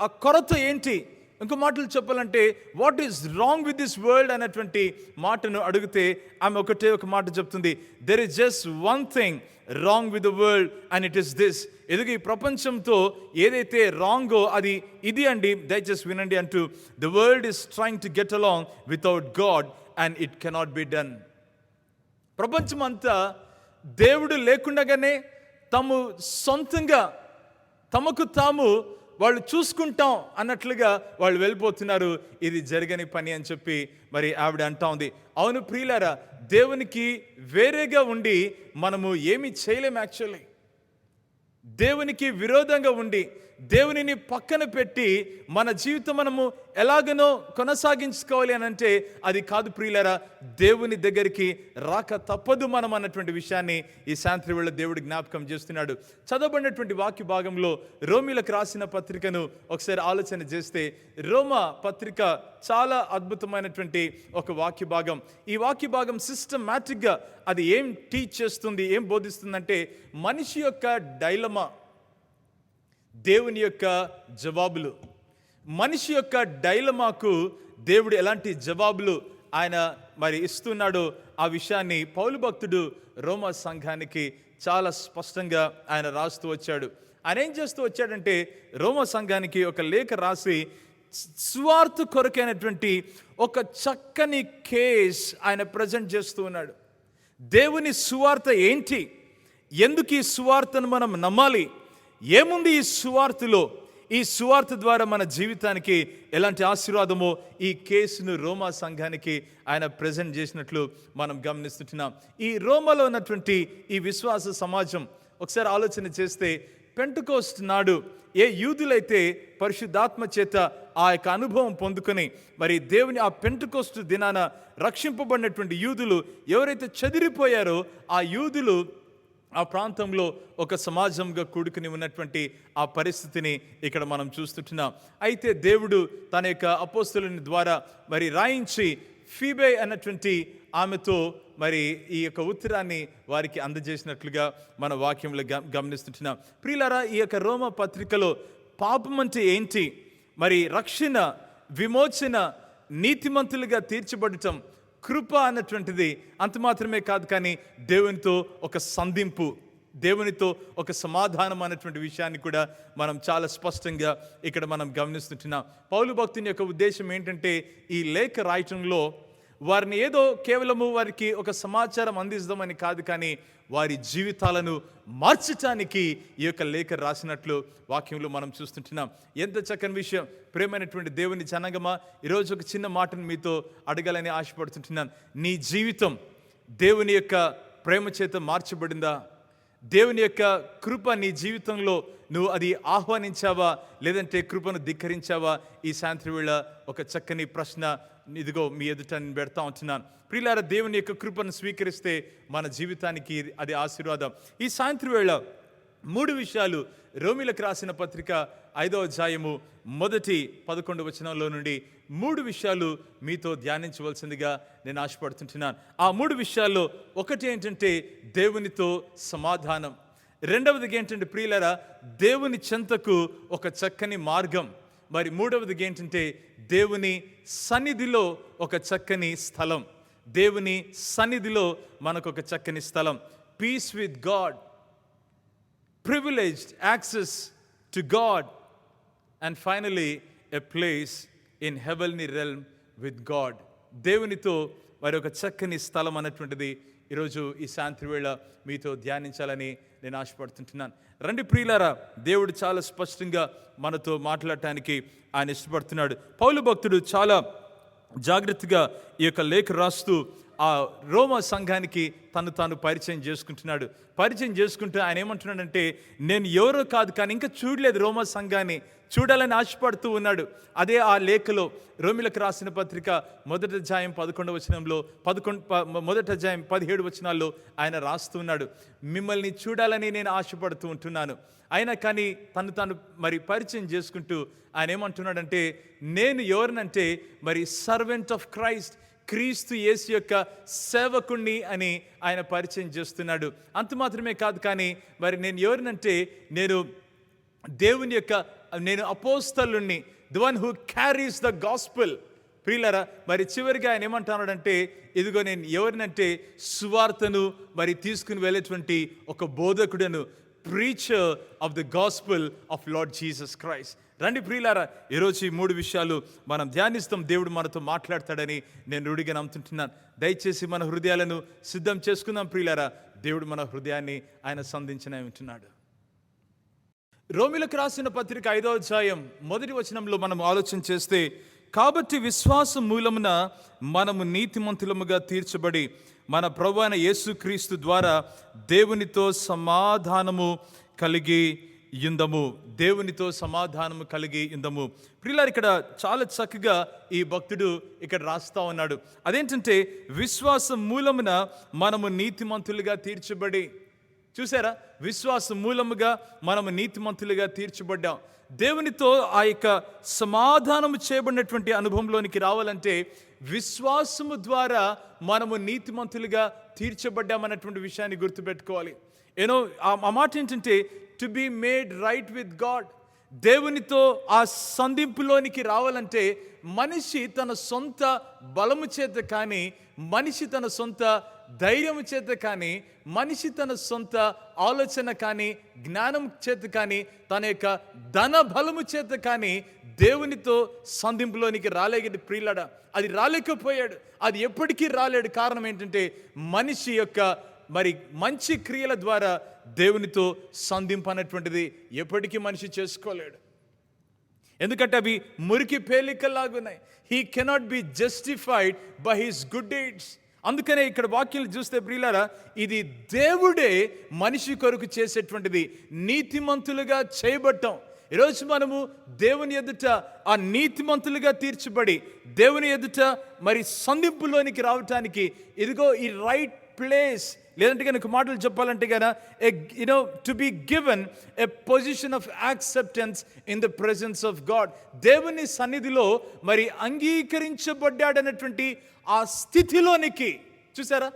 ఆ కొరత ఏంటి, ఇంకో మాటలు చెప్పాలంటే what is wrong with this world అనేటువంటి మాటను అడిగితే ఆమె ఒక మాట చెప్తుంది, there is just one thing wrong with the world and it is this. ఎదుగు ఈ ప్రపంచంతో ఏదైతే రాంగో అది ఇది అండి, దయచేసి వినండి అంటూ, the world is trying to get along without God and it cannot be done. ప్రపంచమంతా దేవుడు లేకుండానే సొంతంగా తమకు తాము వాళ్ళు చూసుకుంటాం అన్నట్లుగా వాళ్ళు వెళ్ళిపోతున్నారు. ఇది జరగని పని అని చెప్పి మరి ఆవిడ అంటా ఉంది. అవును ప్రియులారా, దేవునికి వేరేగా ఉండి మనము ఏమీ చేయలేము. యాక్చువల్లీ దేవునికి విరోధంగా ఉండి దేవునిని పక్కన పెట్టి మన జీవితం మనము ఎలాగనో కొనసాగించుకోవాలి అని అంటే అది కాదు ప్రియులారా. దేవుని దగ్గరికి రాక తప్పదు మనం అన్నటువంటి విషయాన్ని ఈ సాయంత్రం వేళ దేవుడు జ్ఞాపకం చేస్తున్నాడు. చదవబడినటువంటి వాక్య భాగంలో రోమీలకు రాసిన పత్రికను ఒకసారి ఆలోచన చేస్తే, రోమా పత్రిక చాలా అద్భుతమైనటువంటి ఒక వాక్య భాగం. ఈ వాక్య భాగం సిస్టమాటిక్గా అది ఏం టీచ్ చేస్తుంది, ఏం బోధిస్తుందంటే మనిషి యొక్క డైలమా, దేవుని యొక్క జవాబులు, మనిషి యొక్క డైలమాకు దేవుడు ఎలాంటి జవాబులు ఆయన మరి ఇస్తున్నాడో ఆ విషయాన్ని పౌలు భక్తుడు రోమా సంఘానికి చాలా స్పష్టంగా ఆయన రాస్తూ వచ్చాడు. ఆయన ఏం చేస్తూ వచ్చాడంటే రోమా సంఘానికి ఒక లేఖ రాసి సువార్త కొరకైనటువంటి ఒక చక్కని కేస్ ఆయన ప్రజెంట్ చేస్తూ ఉన్నాడు. దేవుని సువార్త ఏంటి, ఎందుకు ఈ సువార్తను మనం నమ్మాలి, ఏముంది ఈ సువార్తలో, ఈ సువార్త ద్వారా మన జీవితానికి ఎలాంటి ఆశీర్వాదమో ఈ కేసును రోమా సంఘానికి ఆయన ప్రజెంట్ చేసినట్లు మనం గమనిస్తున్నాం. ఈ రోమాలో ఉన్నటువంటి ఈ విశ్వాస సమాజం ఒకసారి ఆలోచన చేస్తే, పెంటెకోస్ట్ నాడు ఏ యూదులైతే పరిశుద్ధాత్మ చేత ఆ యొక్క అనుభవం పొందుకొని మరి దేవుని ఆ పెంటెకోస్ట్ దినాన రక్షింపబడినటువంటి యూదులు ఎవరైతే చెదిరిపోయారో ఆ యూదులు ఆ ప్రాంతంలో ఒక సమాజంగా కూడుకుని ఉన్నటువంటి ఆ పరిస్థితిని ఇక్కడ మనం చూస్తుంటున్నాం. అయితే దేవుడు తన యొక్క అపోస్తలుని ద్వారా మరి రాయించి ఫీబే అన్నటువంటి ఆమెతో మరి ఈ యొక్క ఉత్తరాన్ని వారికి అందజేసినట్లుగా మన వాక్యంలో గమనిస్తుంటున్నాం. ప్రియులారా, ఈ యొక్క రోమా పత్రికలో పాపం అంటే ఏంటి, మరి రక్షణ, విమోచన, నీతిమంతులుగా తీర్చబడటం, కృప అన్నటువంటిది అంత మాత్రమే కాదు, కానీ దేవునితో ఒక సంధింపు, దేవునితో ఒక సమాధానం అన్నటువంటి విషయాన్ని కూడా మనం చాలా స్పష్టంగా ఇక్కడ మనం గమనిస్తుంటున్నాం. పౌలు భక్తుని యొక్క ఉద్దేశం ఏంటంటే ఈ లేఖ రాయటంలో వారిని ఏదో కేవలము వారికి ఒక సమాచారం అందిస్తామని కాదు, కానీ వారి జీవితాలను మార్చటానికి ఈ యొక్క లేఖ రాసినట్లు వాక్యంలో మనం చూస్తుంటున్నాం. ఎంత చక్కని విషయం. ప్రేమైనటువంటి దేవుని జనాంగమా, ఈరోజు ఒక చిన్న మాటను మీతో అడగాలని ఆశపడుతుంటున్నాను. నీ జీవితం దేవుని యొక్క ప్రేమ చేత మార్చబడిందా? దేవుని యొక్క కృప నీ జీవితంలో నువ్వు అది ఆహ్వానించావా, లేదంటే కృపను ధిక్కరించావా? ఈ సాయంత్రం వేళ ఒక చక్కని ప్రశ్న ఇదిగో మీ ఎదుట నేను పెడతా ఉంటున్నాను. ప్రియులారా, దేవుని యొక్క కృపను స్వీకరిస్తే మన జీవితానికి అది ఆశీర్వాదం. ఈ సాయంత్రం వేళ 3 విషయాలు రోమీలకు రాసిన పత్రిక 5వ అధ్యాయము మొదటి 11 వచనంలో నుండి 3 విషయాలు మీతో ధ్యానించవలసిందిగా నేను ఆశపడుతుంటున్నాను. ఆ 3 విషయాల్లో ఒకటి ఏంటంటే దేవునితో సమాధానం, రెండవది ఏంటంటే ప్రియులారా దేవుని చెంతకు ఒక చక్కని మార్గం, మరి మూడవది ఏంటంటే దేవుని సన్నిధిలో ఒక చక్కని స్థలం. దేవుని సన్నిధిలో మనకు ఒక చక్కని స్థలం. Peace with God, privileged access to God, and finally a place in heavenly realm with God. దేవునితో మరి ఒక చక్కని స్థలం అన్నటువంటిది ఈరోజు ఈ సాయంత్రం వేళ మీతో ధ్యానించాలని నేను ఆశపడుతుంటున్నాను. రండి ప్రియులారా, దేవుడు చాలా స్పష్టంగా మనతో మాట్లాడటానికి ఆయన ఇష్టపడుతున్నాడు. పౌలు భక్తుడు చాలా జాగ్రత్తగా ఈ యొక్క లేఖ రాస్తూ ఆ రోమా సంఘానికి తాను పరిచయం చేసుకుంటున్నాడు. పరిచయం చేసుకుంటూ ఆయన ఏమంటున్నాడంటే, నేను ఎవరో కాదు, కానీ ఇంకా చూడలేదు రోమా సంఘాన్ని, చూడాలని ఆశపడుతూ ఉన్నాడు. అదే ఆ లేఖలో రోమీలకు రాసిన పత్రిక 1వ అధ్యాయం 11వ వచనంలో 1వ అధ్యాయం 17 వచనాల్లో ఆయన రాస్తున్నాడు, మిమ్మల్ని చూడాలని నేను ఆశపడుతూ ఉంటున్నాను. అయినా కానీ తాను మరి పరిచయం చేసుకుంటూ ఆయన ఏమంటున్నాడంటే, నేను ఎవరినంటే మరి సర్వెంట్ ఆఫ్ క్రైస్ట్, క్రీస్తు యేసు యొక్క సేవకుణ్ణి అని ఆయన పరిచయం చేస్తున్నాడు. అంత మాత్రమే కాదు, కానీ మరి నేను ఎవరినంటే నేను దేవుని యొక్క అపోస్తలుణ్ణి, the one who carries the gospel. ప్రియులారా, మరి చివరిగా ఆయన ఏమంటున్నాడంటే, ఇదిగో నేను ఎవరినంటే సువార్తను మరి తీసుకుని వెళ్ళేటువంటి ఒక బోధకుడను, preacher of the gospel of Lord Jesus Christ. రండి ప్రియులారా, ఈరోజు ఈ 3 విషయాలు మనం ధ్యానిస్తాం. దేవుడు మనతో మాట్లాడతాడని నేను రూఢిగా నమ్ముతుంటున్నాను. దయచేసి మన హృదయాలను సిద్ధం చేసుకుందాం ప్రియులారా. దేవుడు మన హృదయాన్ని ఆయన సంధించనే ఉంటున్నాడు. రోమీలకు రాసిన పత్రిక 5వ అధ్యాయం 1వ వచనంలో మనం ఆలోచన చేస్తే, కాబట్టి విశ్వాసం మూలమున మనము నీతిమంతులముగా తీర్చబడి మన ప్రభువైన యేసుక్రీస్తు ద్వారా దేవునితో సమాధానము కలిగి యుందము. దేవునితో సమాధానము కలిగి యుందము. ప్రియులారా, ఇక్కడ చాలా చక్కగా ఈ భక్తుడు ఇక్కడ రాస్తా ఉన్నాడు. అదేంటంటే, విశ్వాసం మూలమున మనము నీతిమంతులుగా తీర్చబడి. చూసారా, విశ్వాసం మూలముగా మనము నీతిమంతులుగా తీర్చబడ్డాం. దేవునితో ఆ యొక్క సమాధానము చేయబడినటువంటి అనుభవంలోనికి రావాలంటే విశ్వాసము ద్వారా మనము నీతిమంతులుగా తీర్చబడ్డామన్నటువంటి విషయాన్ని గుర్తుపెట్టుకోవాలి. ఆ మాట ఏంటంటే, to be made right with God. దేవునితో ఆ సంధింపులోనికి రావాలంటే మనిషి తన సొంత బలము చేత కానీ, మనిషి తన సొంత ధైర్యము చేత కానీ, మనిషి తన సొంత ఆలోచన కానీ, జ్ఞానం చేత కానీ, తన యొక్క ధన బలము చేత కానీ దేవునితో సంధింపులోనికి రాలేగడి ప్రియులాడా. అది రాలేకపోయాడు. అది ఎప్పటికీ రాలేడు. కారణం ఏంటంటే, మనిషి యొక్క మంచి క్రియల ద్వారా దేవునితో సంధింపు అనేటువంటిది ఎప్పటికీ మనిషి చేసుకోలేడు. ఎందుకంటే అవి మురికి పేలికలాగున్నాయి. He cannot be justified by his good deeds. అందుకనే ఇక్కడ వాక్యాలు చూస్తే ప్రియులారా, ఇది దేవుడే మనిషి కొరకు చేసేటువంటిది. నీతిమంతులుగా చేయబడటం. ఈరోజు మనము దేవుని ఎదుట ఆ నీతిమంతులుగా తీర్చబడి దేవుని ఎదుట సంధింపులోనికి రావటానికి ఇదిగో ఈ రైట్ ప్లేస్, లేదంటే కనుక మాటలు చెప్పాలంటే కనుక to be given a position of acceptance in the presence of God. దేవుని సన్నిధిలో అంగీకరించబడ్డాడన్నటువంటి ఆ స్థితిలోనికి, చూసారా,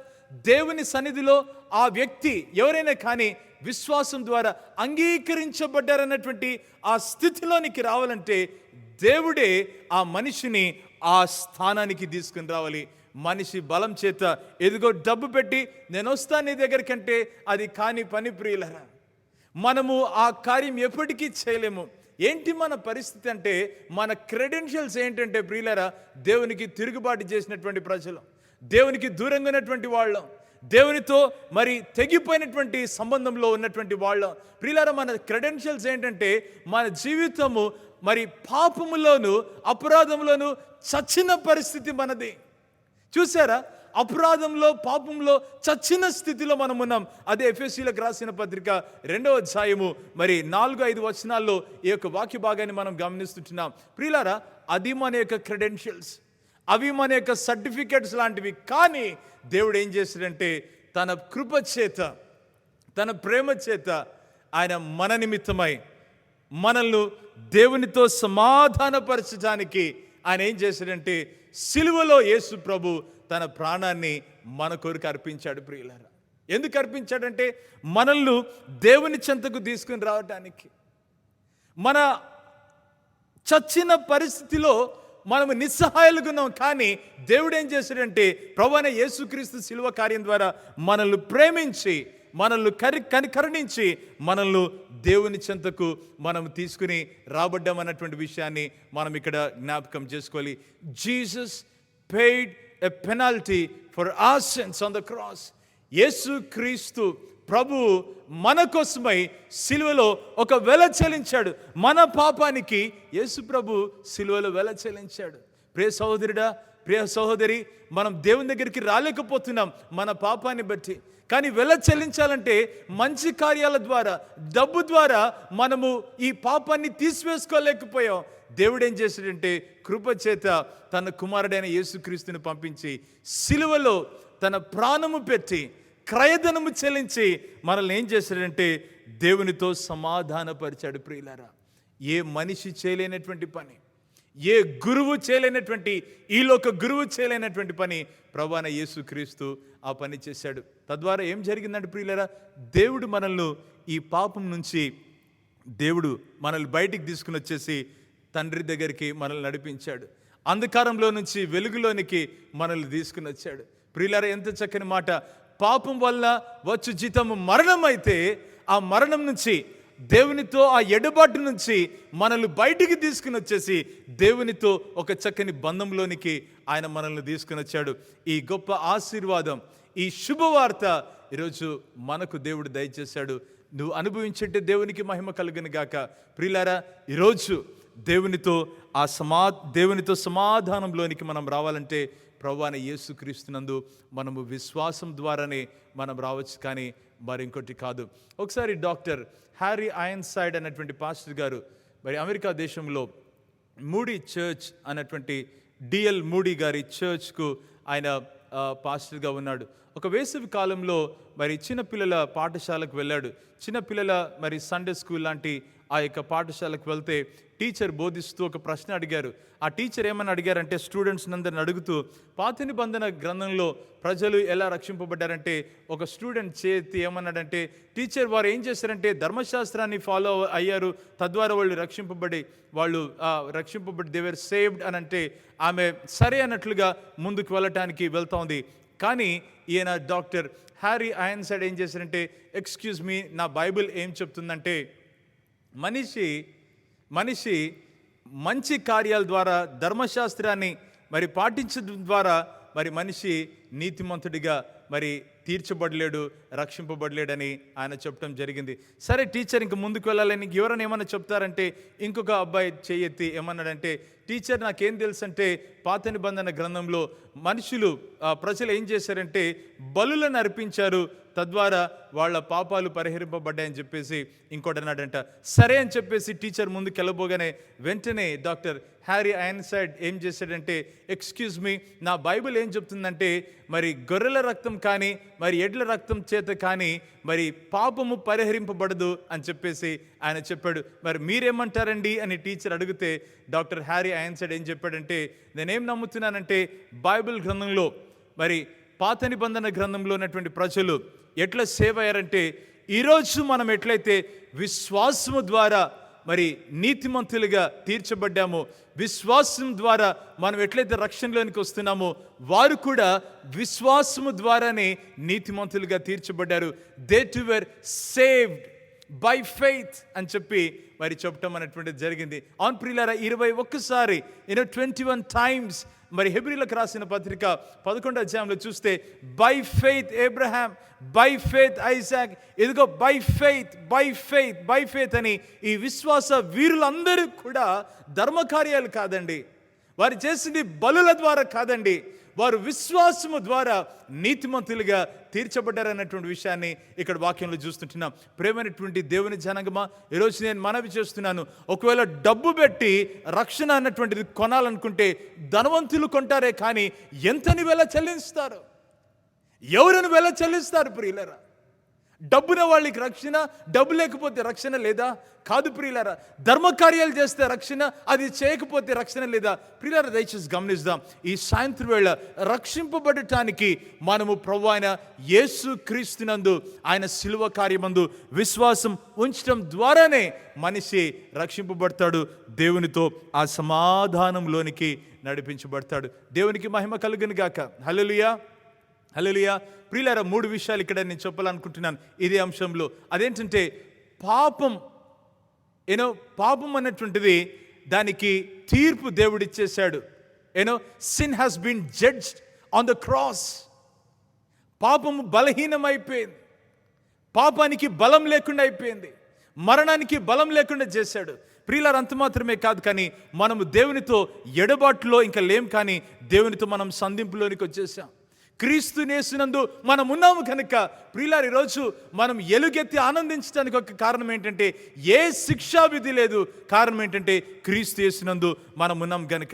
దేవుని సన్నిధిలో ఆ వ్యక్తి ఎవరైనా కానీ విశ్వాసం ద్వారా అంగీకరించబడ్డారన్నటువంటి ఆ స్థితిలోనికి రావాలంటే దేవుడే ఆ మనిషిని ఆ స్థానానికి తీసుకుని రావాలి. మనిషి బలం చేత ఎదుగో డబ్బు పెట్టి నేను వస్తాను నీ దగ్గరికంటే అది కాని పని ప్రియులరా. మనము ఆ కార్యం ఎప్పటికీ చేయలేము. ఏంటి మన పరిస్థితి అంటే, మన క్రెడెన్షియల్స్ ఏంటంటే ప్రియులరా, దేవునికి తిరుగుబాటు చేసినటువంటి ప్రజలు, దేవునికి దూరంగా ఉన్నటువంటి వాళ్ళం, దేవునితో తెగిపోయినటువంటి సంబంధంలో ఉన్నటువంటి వాళ్ళం. ప్రియులారా, మన క్రెడెన్షియల్స్ ఏంటంటే మన జీవితము పాపములోను అపరాధంలోను చచ్చిన పరిస్థితి మనది. చూసారా, అపరాధంలో పాపంలో చచ్చిన స్థితిలో మనం ఉన్నాం. అదే ఎఫెసీయులకు రాసిన పత్రిక 2వ అధ్యాయము 4-5 వచనాల్లో ఈ యొక్క వాక్య భాగాన్ని మనం గమనిస్తుంటున్నాం. ప్రియులారా, అది మన యొక్క క్రెడెన్షియల్స్, అవి మన యొక్క సర్టిఫికెట్స్ లాంటివి. కానీ దేవుడు ఏం చేశాడంటే తన కృప చేత, తన ప్రేమ చేత ఆయన మన నిమిత్తమై మనల్ని దేవునితో సమాధానపరచడానికి ఆయన ఏం చేశాడంటే సిలువలో యేసు ప్రభు తన ప్రాణాన్ని మన కొరకు అర్పించాడు. ప్రియులారా, ఎందుకు అర్పించాడంటే మనల్ని దేవుని చెంతకు తీసుకుని రావటానికి. మన చచ్చిన పరిస్థితిలో మనము నిస్సహాయాలుగా ఉన్నాం. కానీ దేవుడు ఏం చేశాడంటే ప్రభువైన యేసుక్రీస్తు సిలువ కార్యం ద్వారా మనల్ని ప్రేమించి, మనల్ని కరుణించి, మనల్ని దేవుని చెంతకు మనం తీసుకుని రాబడ్డామన్నటువంటి విషయాన్ని మనం ఇక్కడ జ్ఞాపకం చేసుకోవాలి. Jesus paid a penalty for our sins on the cross. యేసుక్రీస్తు ప్రభు మన కోసమై సిలువలో ఒక వెల చెల్లించాడు. మన పాపానికి యేసు ప్రభు సిలువలో వెల చెల్లించాడు. ప్రియ సహోదరుడా, ప్రియ సహోదరి, మనం దేవుని దగ్గరికి రాలేకపోతున్నాం మన పాపాన్ని బట్టి. కానీ వెల చెల్లించాలంటే మంచి కార్యాల ద్వారా, డబ్బు ద్వారా మనము ఈ పాపాన్ని తీసివేసుకోలేకపోయాం. దేవుడు ఏం చేశాడంటే కృప చేత తన కుమారుడైన యేసుక్రీస్తుని పంపించి సిలువలో తన ప్రాణము పెట్టి క్రయధనము చెల్లించి మనల్ని ఏం చేశాడంటే దేవునితో సమాధానపరిచాడు. ప్రియులారా, ఏ మనిషి చేయలేనటువంటి పని, ఏ గురువు చేయలేనటువంటి, ఈలోక గురువు చేయలేనటువంటి పని ప్రభువైన యేసుక్రీస్తు ఆ పని చేశాడు. తద్వారా ఏం జరిగిందంటే ప్రియులారా, దేవుడు మనల్ని ఈ పాపం నుంచి దేవుడు మనల్ని బయటికి తీసుకుని వచ్చేసి తండ్రి దగ్గరికి మనల్ని నడిపించాడు. అంధకారంలో నుంచి వెలుగులోనికి మనల్ని తీసుకుని వచ్చాడు. ప్రియులారా, ఎంత చక్కని మాట. పాపం వల్ల వచ్చు జీతము మరణం అయితే ఆ మరణం నుంచి, దేవునితో ఆ ఎడబాటు నుంచి మనల్ని బయటికి తీసుకుని వచ్చేసి దేవునితో ఒక చక్కని బంధంలోనికి ఆయన మనల్ని తీసుకుని వచ్చాడు. ఈ గొప్ప ఆశీర్వాదం, ఈ శుభవార్త ఈరోజు మనకు దేవుడు దయచేశాడు. నువ్వు అనుభవించేట్టే దేవునికి మహిమ కలుగును గాక. ప్రియులారా, ఈరోజు దేవునితో సమాధానంలోనికి మనం రావాలంటే ప్రభువైన యేసుక్రీస్తునందు మనము విశ్వాసం ద్వారానే మనం రావచ్చు, కానీ మరింకోటి కాదు. ఒకసారి డాక్టర్ హ్యారీ ఐరన్సైడ్ అనేటువంటి పాస్టర్ గారు మరి అమెరికా దేశంలో మూడీ చర్చ్ అనేటువంటి డిఎల్ మూడీ గారి చర్చ్కు ఆయన పాస్టర్గా ఉన్నాడు. ఒక వేసవి కాలంలో మరి చిన్నపిల్లల పాఠశాలకు వెళ్ళాడు. చిన్నపిల్లల మరి సండే స్కూల్ లాంటి ఆ యొక్క పాఠశాలకు వెళ్తే టీచర్ బోధిస్తూ ఒక ప్రశ్న అడిగారు. ఆ టీచర్ ఏమని అడిగారంటే, స్టూడెంట్స్ అందరిని అడుగుతూ, పాత నిబంధన గ్రంథంలో ప్రజలు ఎలా రక్షింపబడ్డారంటే ఒక స్టూడెంట్ చేతి ఏమన్నాడంటే, టీచర్ వారు ఏం చేశారంటే ధర్మశాస్త్రాన్ని ఫాలో అయ్యారు, తద్వారా వాళ్ళు రక్షింపబడి దేవర్ సేవ్డ్ అని అంటే ఆమె సరే అన్నట్లుగా ముందుకు వెళ్ళటానికి వెళ్తా ఉంది. కానీ ఈయన డాక్టర్ హ్యారీ ఐరన్సైడ్ ఏం చేశారంటే, ఎక్స్క్యూజ్ మీ, నా బైబిల్ ఏం చెప్తుందంటే మనిషి మంచి కార్యాల ద్వారా ధర్మశాస్త్రాన్ని మరి పాటించడం ద్వారా మరి మనిషి నీతిమంతుడిగా మరి తీర్చబడలేడు, రక్షింపబడలేడని ఆయన చెప్పడం జరిగింది. సరే టీచర్ ఇంక ముందుకు వెళ్ళాలని ఎవరైనా ఏమన్నా చెప్తారంటే ఇంకొక అబ్బాయి చేయెత్తి ఏమన్నాడంటే, టీచర్ నాకేం తెలుసు అంటే పాత నిబంధన గ్రంథంలో ప్రజలు ఏం చేశారంటే బలులను అర్పించారు, తద్వారా వాళ్ళ పాపాలు పరిహరింపబడ్డాయని చెప్పేసి ఇంకోటి అన్నాడంట. సరే అని చెప్పేసి టీచర్ ముందుకు వెళ్ళబోగానే వెంటనే డాక్టర్ హ్యారీ ఐరన్సైడ్ ఏం చేశాడంటే, ఎక్స్క్యూజ్ మీ, నా బైబిల్ ఏం చెప్తుందంటే మరి గొర్రెల రక్తం కానీ మరి ఎడ్ల రక్తం చేత కానీ మరి పాపము పరిహరింపబడదు అని చెప్పేసి ఆయన చెప్పాడు. మరి మీరేమంటారండి అని టీచర్ అడిగితే డాక్టర్ హ్యారీ ఐరన్సైడ్ ఏం చెప్పాడంటే, నేనేం నమ్ముతున్నానంటే బైబిల్ గ్రంథంలో మరి పాత నిబంధన గ్రంథంలో ఉన్నటువంటి ప్రజలు ఎట్లా సేవ్ అయ్యారంటే, ఈరోజు మనం ఎట్లయితే విశ్వాసము ద్వారా మరి నీతిమంతులుగా తీర్చబడ్డామో, విశ్వాసం ద్వారా మనం ఎట్లయితే రక్షణలోనికి వస్తున్నామో, వారు కూడా విశ్వాసము ద్వారానే నీతిమంతులుగా తీర్చబడ్డారు. They too were saved by faith అని చెప్పి మరి చెప్పటం అనేటువంటిది జరిగింది. ఆన్ ప్రియులారా, 21 టైమ్స్ మరి హెబ్రీలకు రాసిన పత్రిక 11వ అధ్యాయంలో చూస్తే by faith Abraham, by faith Isaac, ఇదిగో బై ఫెయిత్ అని ఈ విశ్వాస వీరులందరూ కూడా ధర్మకార్యాలు కాదండి, వారు చేసింది బలుల ద్వారా కాదండి, వారు విశ్వాసము ద్వారా నీతిమంతులుగా తీర్చబడ్డారన్నటువంటి విషయాన్ని ఇక్కడ వాక్యంలో చూస్తుంటున్నాం. ప్రేమైనటువంటి దేవుని జనాంగమా, ఈరోజు నేను మనవి చేస్తున్నాను, ఒకవేళ డబ్బు పెట్టి రక్షణ అన్నటువంటిది కొనాలనుకుంటే ధనవంతులు కొంటారే కానీ ఎంతని వెల చెల్లిస్తారు? ఎవరిని వెల చెల్లిస్తారు ప్రియులరా? డబ్బున వాళ్ళకి రక్షణ, డబ్బు లేకపోతే రక్షణ లేదా? కాదు ప్రియులారా. ధర్మకార్యాలు చేస్తే రక్షణ, అది చేయకపోతే రక్షణ లేదా? ప్రియులారా, దయచేసి గమనిద్దాం. ఈ సాయంత్రం వేళ రక్షింపబడటానికి మనము ప్రభువైన యేసు క్రీస్తునందు ఆయన శిలువ కార్యమందు విశ్వాసం ఉంచడం ద్వారానే మనిషి రక్షింపబడతాడు, దేవునితో ఆ సమాధానంలోనికి నడిపించబడతాడు. దేవునికి మహిమ కలుగును గాక. హల్లెలూయా, హల్లెలూయా. ప్రియులారా, 3 విషయాలు ఇక్కడ నేను చెప్పాలనుకుంటున్నాను ఇదే అంశంలో. అదేంటంటే పాపం అన్నటువంటిది దానికి తీర్పు దేవుడు ఇచ్చేశాడు. Sin has been judged on the cross. పాపము బలహీనమైపోయింది, పాపానికి బలం లేకుండా అయిపోయింది, మరణానికి బలం లేకుండా చేశాడు. ప్రియులారా, అంత మాత్రమే కాదు, కానీ మనము దేవునితో ఎడబాటులో ఇంకా లేం, కానీ దేవునితో మనం సంధింపులోనికి వచ్చేసాం. క్రీస్తునేసినందు మనం ఉన్నాము కనుక ప్రియులారా, ఈరోజు మనం ఎలుగెత్తి ఆనందించడానికి ఒక కారణం ఏంటంటే ఏ శిక్షా విధి లేదు. కారణం ఏంటంటే క్రీస్తు యేసునందు మనం ఉన్నాం గనుక.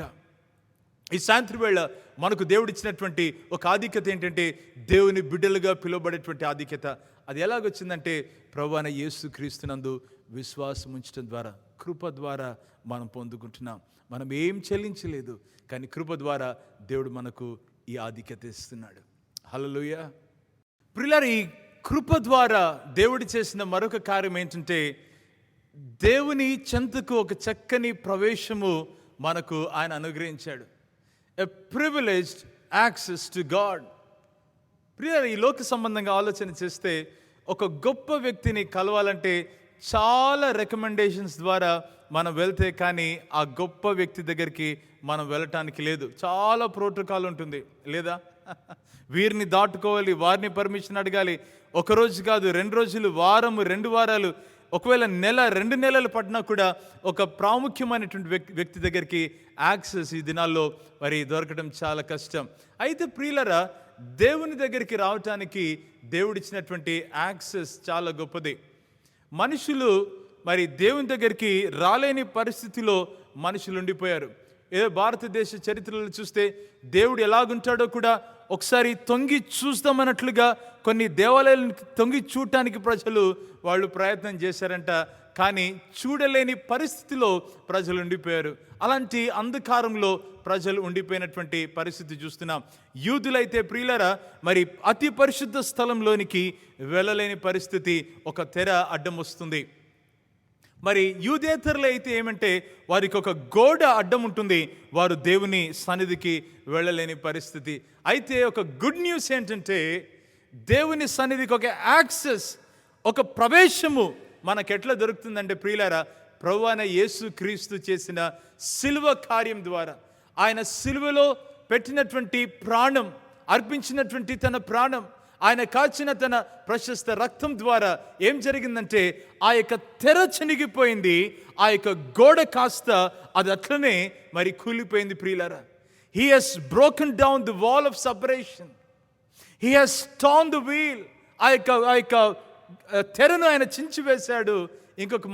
ఈ సాయంత్రం వేళ మనకు దేవుడిచ్చినటువంటి ఒక ఆధిక్యత ఏంటంటే దేవుని బిడ్డలుగా పిలువబడేటువంటి ఆధిక్యత. అది ఎలాగొచ్చిందంటే ప్రభువైన యేసు క్రీస్తునందు విశ్వాసం ఉంచడం ద్వారా, కృప ద్వారా మనం పొందుకుంటున్నాం. మనం ఏం చెల్లించలేదు, కానీ కృప ద్వారా దేవుడు మనకు ఈ ఆధిక్యత ఇస్తున్నాడు. హల్లెలూయా. ప్రియులారా, ఈ కృప ద్వారా దేవుడు చేసిన మరొక కార్యం ఏంటంటే దేవుని చెంతకు ఒక చక్కని ప్రవేశము మనకు ఆయన అనుగ్రహించాడు. ఎ ప్రివిలేజ్డ్ యాక్సెస్ టు గాడ్. ప్రియులారా, ఈ లోక సంబంధంగా ఆలోచన చేస్తే ఒక గొప్ప వ్యక్తిని కలవాలంటే చాలా రికమెండేషన్స్ ద్వారా మనం వెళ్తే కానీ ఆ గొప్ప వ్యక్తి దగ్గరికి మనం వెళ్ళటానికి లేదు. చాలా ప్రోటోకాల్ ఉంటుంది లేదా? వీరిని దాటుకోవాలి, వారిని పర్మిషన్ అడగాలి. ఒక రోజు కాదు, 2 రోజులు, వారము, 2 వారాలు, ఒకవేళ నెల, 2 నెలలు పడినా కూడా ఒక ప్రాముఖ్యమైనటువంటి వ్యక్తి దగ్గరికి యాక్సెస్ ఈ దినాల్లో మరి దొరకడం చాలా కష్టం. అయితే ప్రియులరా, దేవుని దగ్గరికి రావటానికి దేవుడిచ్చినటువంటి యాక్సెస్ చాలా గొప్పది. మనుషులు మరి దేవుని దగ్గరికి రాలేని పరిస్థితిలో మనుషులు ఉండిపోయారు. ఏదో భారతదేశ చరిత్రలో చూస్తే దేవుడు ఎలాగుంటాడో కూడా ఒకసారి తొంగి చూస్తామన్నట్లుగా కొన్ని దేవాలయాలను తొంగి చూడటానికి వాళ్ళు ప్రయత్నం చేశారంట. కానీ చూడలేని పరిస్థితిలో ప్రజలు ఉండిపోయారు. అలాంటి అంధకారంలో ప్రజలు ఉండిపోయినటువంటి పరిస్థితి చూస్తున్నాం. యూదులైతే ప్రియులరా మరి అతి పరిశుద్ధ స్థలంలోనికి వెళ్ళలేని పరిస్థితి, ఒక తెర అడ్డం వస్తుంది. మరి యూదేతరులు అయితే ఏమంటే వారికి ఒక గోడ అడ్డం ఉంటుంది, వారు దేవుని సన్నిధికి వెళ్ళలేని పరిస్థితి. అయితే ఒక గుడ్ న్యూస్ ఏంటంటే దేవుని సన్నిధికి ఒక యాక్సెస్, ఒక ప్రవేశము మనకెట్లా దొరుకుతుందంటే ప్రియులారా, ప్రభువైన యేసు క్రీస్తు చేసిన సిలువ కార్యం ద్వారా, ఆయన సిలువలో పెట్టినటువంటి ప్రాణం, అర్పించినటువంటి తన ప్రాణం, ఆయన కాచిన తన ప్రశస్త రక్తం ద్వారా ఏం జరిగిందంటే ఆ యొక్క తెర చినిగిపోయింది, ఆ యొక్క గోడ కాస్త అది అట్లనే మరి కూలిపోయింది ప్రియులారా. He has broken down the wall of separation, he has torn the veil. ఆ యొక్క తెరను ఆయన చించివేశాడు. ఇంకొక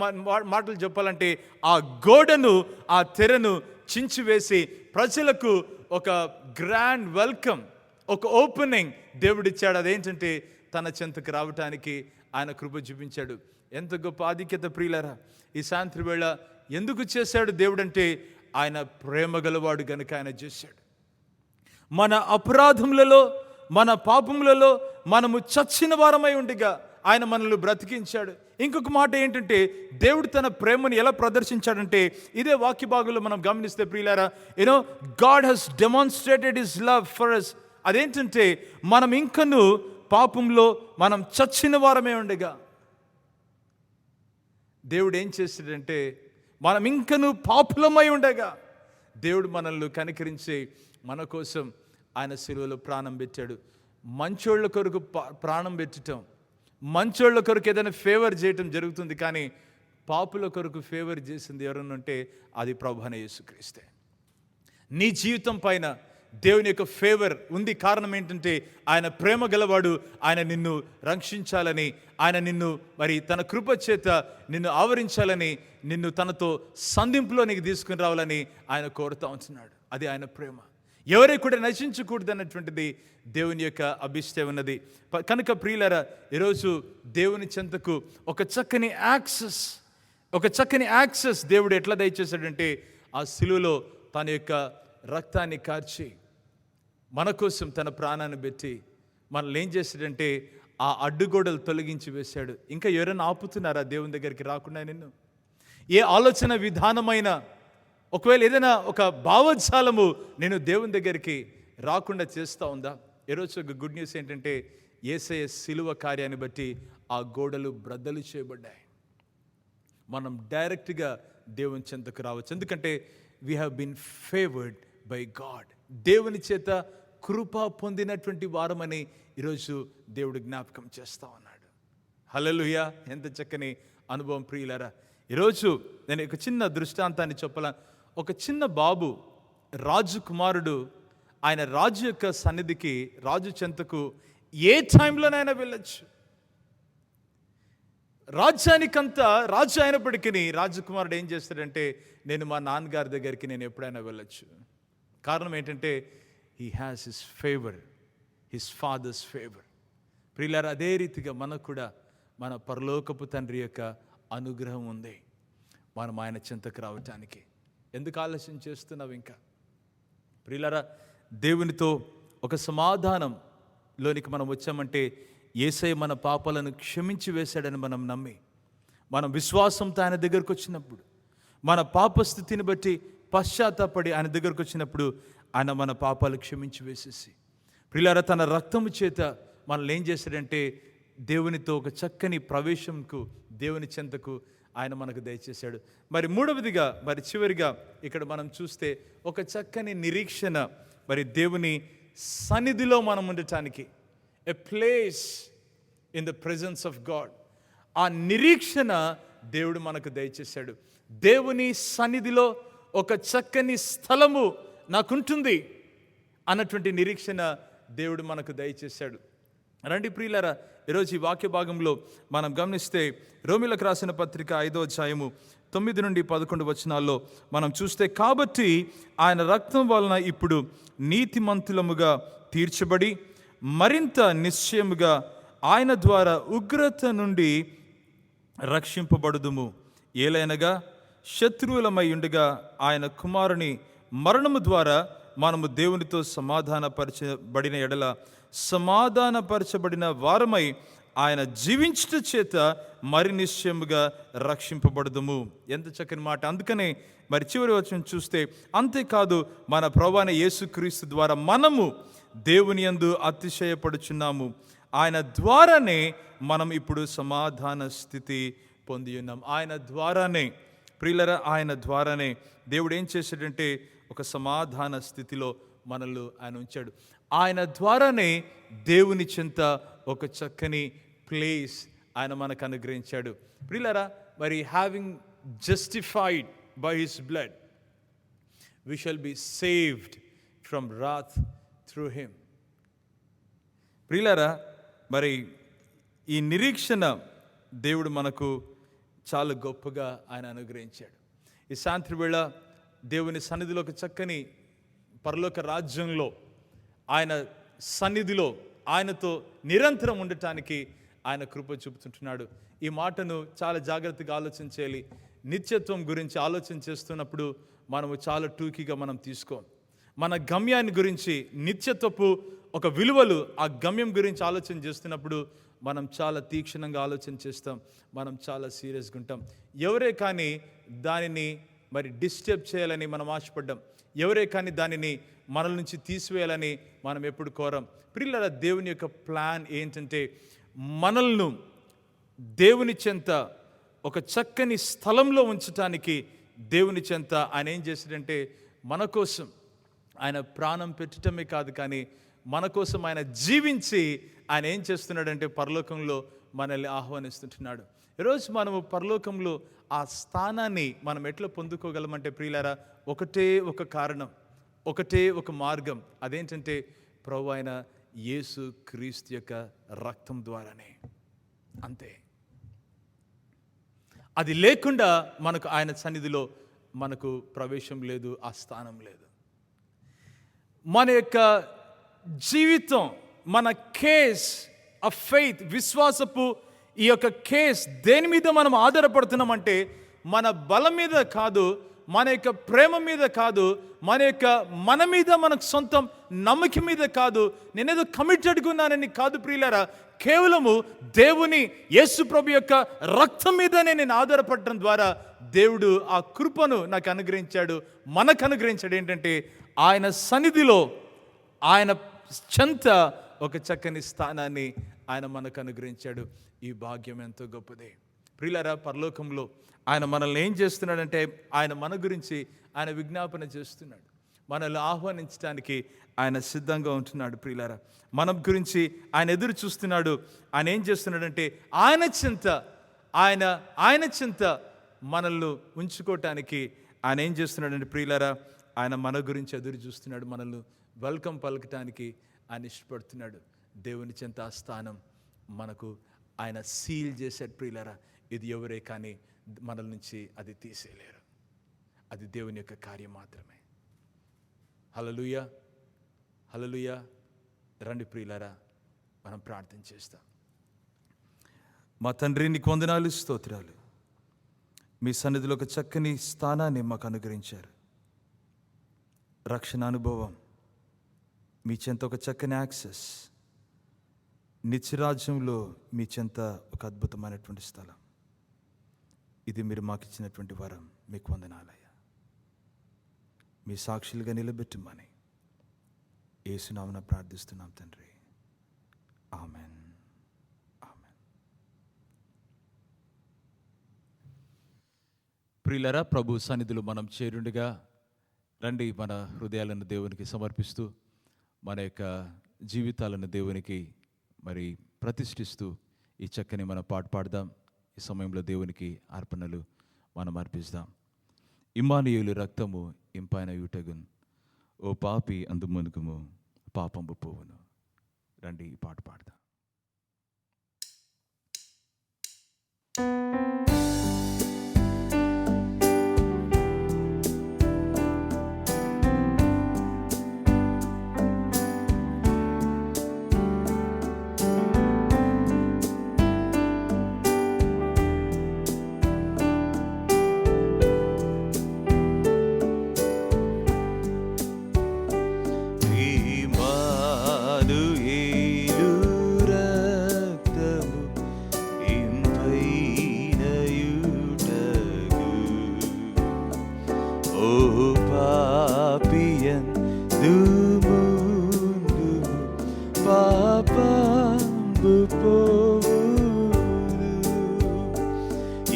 మాటలు చెప్పాలంటే ఆ గోడను, ఆ తెరను చించివేసి ప్రజలకు ఒక గ్రాండ్ వెల్కమ్, ఒక ఓపెనింగ్ దేవుడిచ్చాడు. అదేంటంటే తన చెంతకు రావటానికి ఆయన కృప చూపించాడు. ఎంత గొప్ప ఆధిక్యత ప్రియులారా! ఈ సాయంత్రం వేళ ఎందుకు చేశాడు దేవుడంటే ఆయన ప్రేమ గలవాడు గనుక ఆయన చేశాడు. మన అపరాధములలో, మన పాపములలో మనము చచ్చిన వారమై ఉండగా ఆయన మనల్ని బ్రతికించాడు. ఇంకొక మాట ఏంటంటే దేవుడు తన ప్రేమను ఎలా ప్రదర్శించాడంటే ఇదే వాక్య భాగంలో మనం గమనిస్తే ప్రియులారా, God has demonstrated his love for us. అదేంటంటే మనం ఇంకను పాపంలో మనం చచ్చిన వారమే ఉండగా దేవుడు ఏం చేశాడంటే మనం ఇంకను పాపులమై ఉండగా దేవుడు మనల్ని కనికరించి మన కోసం ఆయన సిలువలో ప్రాణం పెట్టాడు. మంచోళ్ళ కొరకు ప్రాణం పెట్టడం, మంచోళ్ళ కొరకు ఏదైనా ఫేవర్ చేయటం జరుగుతుంది, కానీ పాపుల కొరకు ఫేవర్ చేసింది ఎవరన్నా ఉంటే అది ప్రభువైన యేసుక్రీస్తే. నీ జీవితం పైన దేవుని యొక్క ఫేవర్ ఉంది. కారణం ఏంటంటే ఆయన ప్రేమ గలవాడు, ఆయన నిన్ను రక్షించాలని, ఆయన నిన్ను మరి తన కృప చేత నిన్ను ఆవరించాలని, నిన్ను తనతో సంధింపులోనికి తీసుకుని రావాలని ఆయన కోరుతూ ఉంటున్నాడు. అది ఆయన ప్రేమ. ఎవరై కూడా నశించకూడదు అన్నటువంటిది దేవుని యొక్క అభిష్టం ఉన్నది. కనుక ప్రియులారా, ఈరోజు దేవుని చెంతకు ఒక చక్కని యాక్సెస్ దేవుడు ఎట్లా దయచేశాడంటే ఆ సిలువలో తన యొక్క రక్తాన్ని కార్చి మన కోసం తన ప్రాణాన్ని పెట్టి మనల్ని ఏం చేశాడంటే ఆ అడ్డుగోడలు తొలగించి వేశాడు. ఇంకా ఎవరైనా ఆపుతున్నారా దేవుని దగ్గరికి రాకుండా? నిన్ను ఏ ఆలోచన విధానమైన, ఒకవేళ ఏదైనా ఒక భావజాలము నేను దేవుని దగ్గరికి రాకుండా చేస్తూ ఉందా? ఈరోజు ఒక గుడ్ న్యూస్ ఏంటంటే యేసయ్య సిలువ కార్యాన్ని బట్టి ఆ గోడలు బ్రద్దలు చేయబడ్డాయి. మనం డైరెక్ట్గా దేవుని చెంతకు రావచ్చు. ఎందుకంటే we have been favoured by God. దేవుని చేత కృప పొందినటువంటి వారమని ఈరోజు దేవుడు జ్ఞాపకం చేస్తూ ఉన్నాడు. హల్లెలూయా! ఎంత చక్కని అనుభవం ప్రియులారా. ఈరోజు నేను ఒక చిన్న దృష్టాంతాన్ని చెప్పాల. ఒక చిన్న బాబు, రాజు కుమారుడు, ఆయన రాజు యొక్క సన్నిధికి, రాజు చెంతకు ఏ టైంలోనైనా వెళ్ళొచ్చు. రాజ్యానికంతా రాజు అయినప్పటికీ రాజకుమారుడు ఏం చేస్తాడంటే నేను మా నాన్నగారి దగ్గరికి నేను ఎప్పుడైనా వెళ్ళొచ్చు. కారణం ఏంటంటే he has his favour, his father's favour. ప్రియులారా, అదే రీతిగా మనకు కూడా మన పరలోకపు తండ్రి యొక్క అనుగ్రహం ఉంది మనం ఆయన చింతకు రావటానికి. ఎందుకు ఆలస్యం చేస్తున్నావు ఇంకా? ప్రియులారా, దేవునితో ఒక సమాధానంలోనికి మనం వచ్చామంటే యేసయ్య మన పాపాలను క్షమించి వేశాడని మనం నమ్మి, మనం విశ్వాసంతో ఆయన దగ్గరకు వచ్చినప్పుడు, మన పాప స్థితిని బట్టి పశ్చాత్తాపడి ఆయన దగ్గరకు వచ్చినప్పుడు ఆయన మన పాపాలు క్షమించి వేసేసి, ప్రియులారా, తన రక్తము చేత మనల్ని ఏం చేశాడంటే దేవునితో ఒక చక్కని ప్రవేశంకు, దేవుని చెంతకు ఆయన మనకు దయచేశాడు. మరి మూడవదిగా, మరి చివరిగా ఇక్కడ మనం చూస్తే ఒక చక్కని నిరీక్షణ, మరి దేవుని సన్నిధిలో మనం ఉండటానికి, ఎ place in the presence of God. ఆ నిరీక్షణ దేవుడు మనకు దయచేశాడు. దేవుని సన్నిధిలో ఒక చక్కని స్థలము నాకుంటుంది అన్నటువంటి నిరీక్షణ దేవుడు మనకు దయచేశాడు. రండి ప్రియులారా, ఈరోజు ఈ వాక్య భాగంలో మనం గమనిస్తే రోమీయులకు రాసిన పత్రిక 5వ అధ్యాయము 9 నుండి 11 వచనాల్లో మనం చూస్తే, కాబట్టి ఆయన రక్తం వలన ఇప్పుడు నీతిమంతులముగా తీర్చబడి మరింత నిశ్చయముగా ఆయన ద్వారా ఉగ్రత నుండి రక్షింపబడుదుము. ఏలైనగా శత్రువులమై ఉండగా ఆయన కుమారుని మరణము ద్వారా మనము దేవునితో సమాధానపరచబడిన ఎడల సమాధానపరచబడిన వారమై ఆయన జీవించుట చేత మరి నిశ్చయముగా రక్షింపబడుదుము. ఎంత చక్కని మాట. అందుకనే మరి చివరి వచనం చూస్తే, అంతేకాదు మన ప్రభువైన యేసుక్రీస్తు ద్వారా మనము దేవుని యందు అతిశయపడుచున్నాము. ఆయన ద్వారానే మనం ఇప్పుడు సమాధాన స్థితి పొంది ఉన్నాం. ఆయన ద్వారానే ప్రియులరా, ఆయన ద్వారానే దేవుడు ఏం చేశాడంటే ఒక సమాధాన స్థితిలో మనల్ని ఆయన ఉంచాడు. ఆయన ద్వారానే దేవుని చెంత ఒక చక్కని ప్లేస్ ఆయన మనకు అనుగ్రహించాడు. ప్రియులరా, మరి having justified by his blood we shall be saved from wrath through him. ప్రియులారా, మరి ఈ నిరీక్షణ దేవుడు మనకు చాలా గొప్పగా ఆయన అనుగ్రహించాడు. ఈ సాయంత్రం వేళ దేవుని సన్నిధిలో ఒక చక్కని పరలోక రాజ్యంలో, ఆయన సన్నిధిలో ఆయనతో నిరంతరం ఉండటానికి ఆయన కృప చూపుతుంటున్నాడు. ఈ మాటను చాలా జాగ్రత్తగా ఆలోచన చేయాలి. నిత్యత్వం గురించి ఆలోచన చేస్తున్నప్పుడు మనము చాలా టూకీగా మనం తీసుకోం. మన గమ్యాన్ని గురించి, నిత్యత్వపు ఒక విలువలు, ఆ గమ్యం గురించి ఆలోచన చేస్తున్నప్పుడు మనం చాలా తీక్షణంగా ఆలోచన చేస్తాం. మనం చాలా సీరియస్గా ఉంటాం. ఎవరే కానీ దానిని మరి డిస్టర్బ్ చేయాలని మనం ఆశపడ్డాం. ఎవరే కానీ దానిని మనల నుంచి తీసివేయాలని మనం ఎప్పుడు కోరం. ప్రియులారా, దేవుని యొక్క ప్లాన్ ఏంటంటే మనల్ని దేవుని చెంత ఒక చక్కని స్థలంలో ఉంచటానికి దేవుని చెంత ఆయన ఏం చేశాడంటే మన కోసం ఆయన ప్రాణం పెట్టడమే కాదు, కానీ మన కోసం ఆయన జీవించి ఆయన ఏం చేస్తున్నాడంటే పరలోకంలో మనల్ని ఆహ్వానిస్తుంటున్నాడు. ఈరోజు మనము పరలోకంలో ఆ స్థానాన్ని మనం ఎట్లా పొందుకోగలమంటే ప్రియులారా, ఒకటే ఒక కారణం, ఒకటే ఒక మార్గం. అదేంటంటే ప్రభువైన అయిన యేసు క్రీస్తు యొక్క రక్తం ద్వారానే. అంతే. అది లేకుండా మనకు ఆయన సన్నిధిలో మనకు ప్రవేశం లేదు, ఆ స్థానం లేదు. మన యొక్క జీవితం, మన కేస్ ఆఫ్ ఫెయిత్, విశ్వాసపు ఈ యొక్క కేస్ దేని మీద మనం ఆధారపడుతున్నామంటే మన బలం మీద కాదు, మన యొక్క ప్రేమ మీద కాదు, మన మీద మనకు సొంతం నమ్మకం మీద కాదు, నేనేదో కమిటెడ్గా ఉన్నానని కాదు ప్రియులారా. కేవలము దేవుని యేసు ప్రభు యొక్క రక్తం మీదనే నేను ఆధారపడటం ద్వారా దేవుడు ఆ కృపను నాకు అనుగ్రహించాడు, మనకు అనుగ్రహించాడు. ఏంటంటే ఆయన సన్నిధిలో, ఆయన చెంత ఒక చక్కని స్థానాన్ని ఆయన మనకు అనుగ్రహించాడు. ఈ భాగ్యం ఎంతో గొప్పదే ప్రియులారా. పరలోకంలో ఆయన మనల్ని ఏం చేస్తున్నాడంటే ఆయన మన గురించి ఆయన విజ్ఞాపన చేస్తున్నాడు. మనల్ని ఆహ్వానించడానికి ఆయన సిద్ధంగా ఉంటున్నాడు. ప్రియులారా, మన గురించి ఆయన ఎదురు చూస్తున్నాడు. ఆయన ఏం చేస్తున్నాడంటే ఆయన చింత మనల్ని ఉంచుకోవటానికి ఆయన ఏం చేస్తున్నాడంటే ప్రియులారా, ఆయన మన గురించి ఎదురు చూస్తున్నాడు. మనల్ని వెల్కమ్ పలకటానికి ఆయన ఇష్టపడుతున్నాడు. దేవుని చెంత ఆ స్థానం మనకు ఆయన సీల్ చేశాడు. ప్రియులారా, ఇది ఎవరే కానీ మనల నుంచి అది తీసేయలేరు. అది దేవుని యొక్క కార్యం మాత్రమే. హల్లెలూయా, హల్లెలూయా. రండి ప్రియులారా, మనం ప్రార్థన చేస్తాం. మా తండ్రి, నీకు వందనాలు, స్తోత్రాలు. మీ సన్నిధిలో ఒక చక్కని స్థానాన్ని మాకు అనుగ్రహించారు. రక్షణ అనుభవం, మీ చెంత ఒక చక్కని యాక్సెస్, నిత్యరాజ్యంలో మీ చెంత ఒక అద్భుతమైనటువంటి స్థలం. ఇది మీరు మాకు ఇచ్చినటువంటి వరం. మీకు వందనాలయ్యా. మీ సాక్షులుగా నిలబెట్టమని యేసు నామమున ప్రార్థిస్తున్నాం తండ్రి. Amen, amen. ప్రియులరా, ప్రభు సన్నిధిలో మనం చేరుండగా రండి, మన హృదయాలను దేవునికి సమర్పిస్తూ మన యొక్క జీవితాలను దేవునికి మరి ప్రతిష్ఠిస్తూ ఈ చక్కని మన పాట పాడదాం. ఈ సమయంలో దేవునికి అర్పణలు మనం అర్పిస్తాం. ఇమ్మానుయేలు రక్తము ఇంపైన యుటగున్, ఓ పాపి అందు మునుగుము పాపంబు పోవును. రండి, ఈ పాట పాడదాం.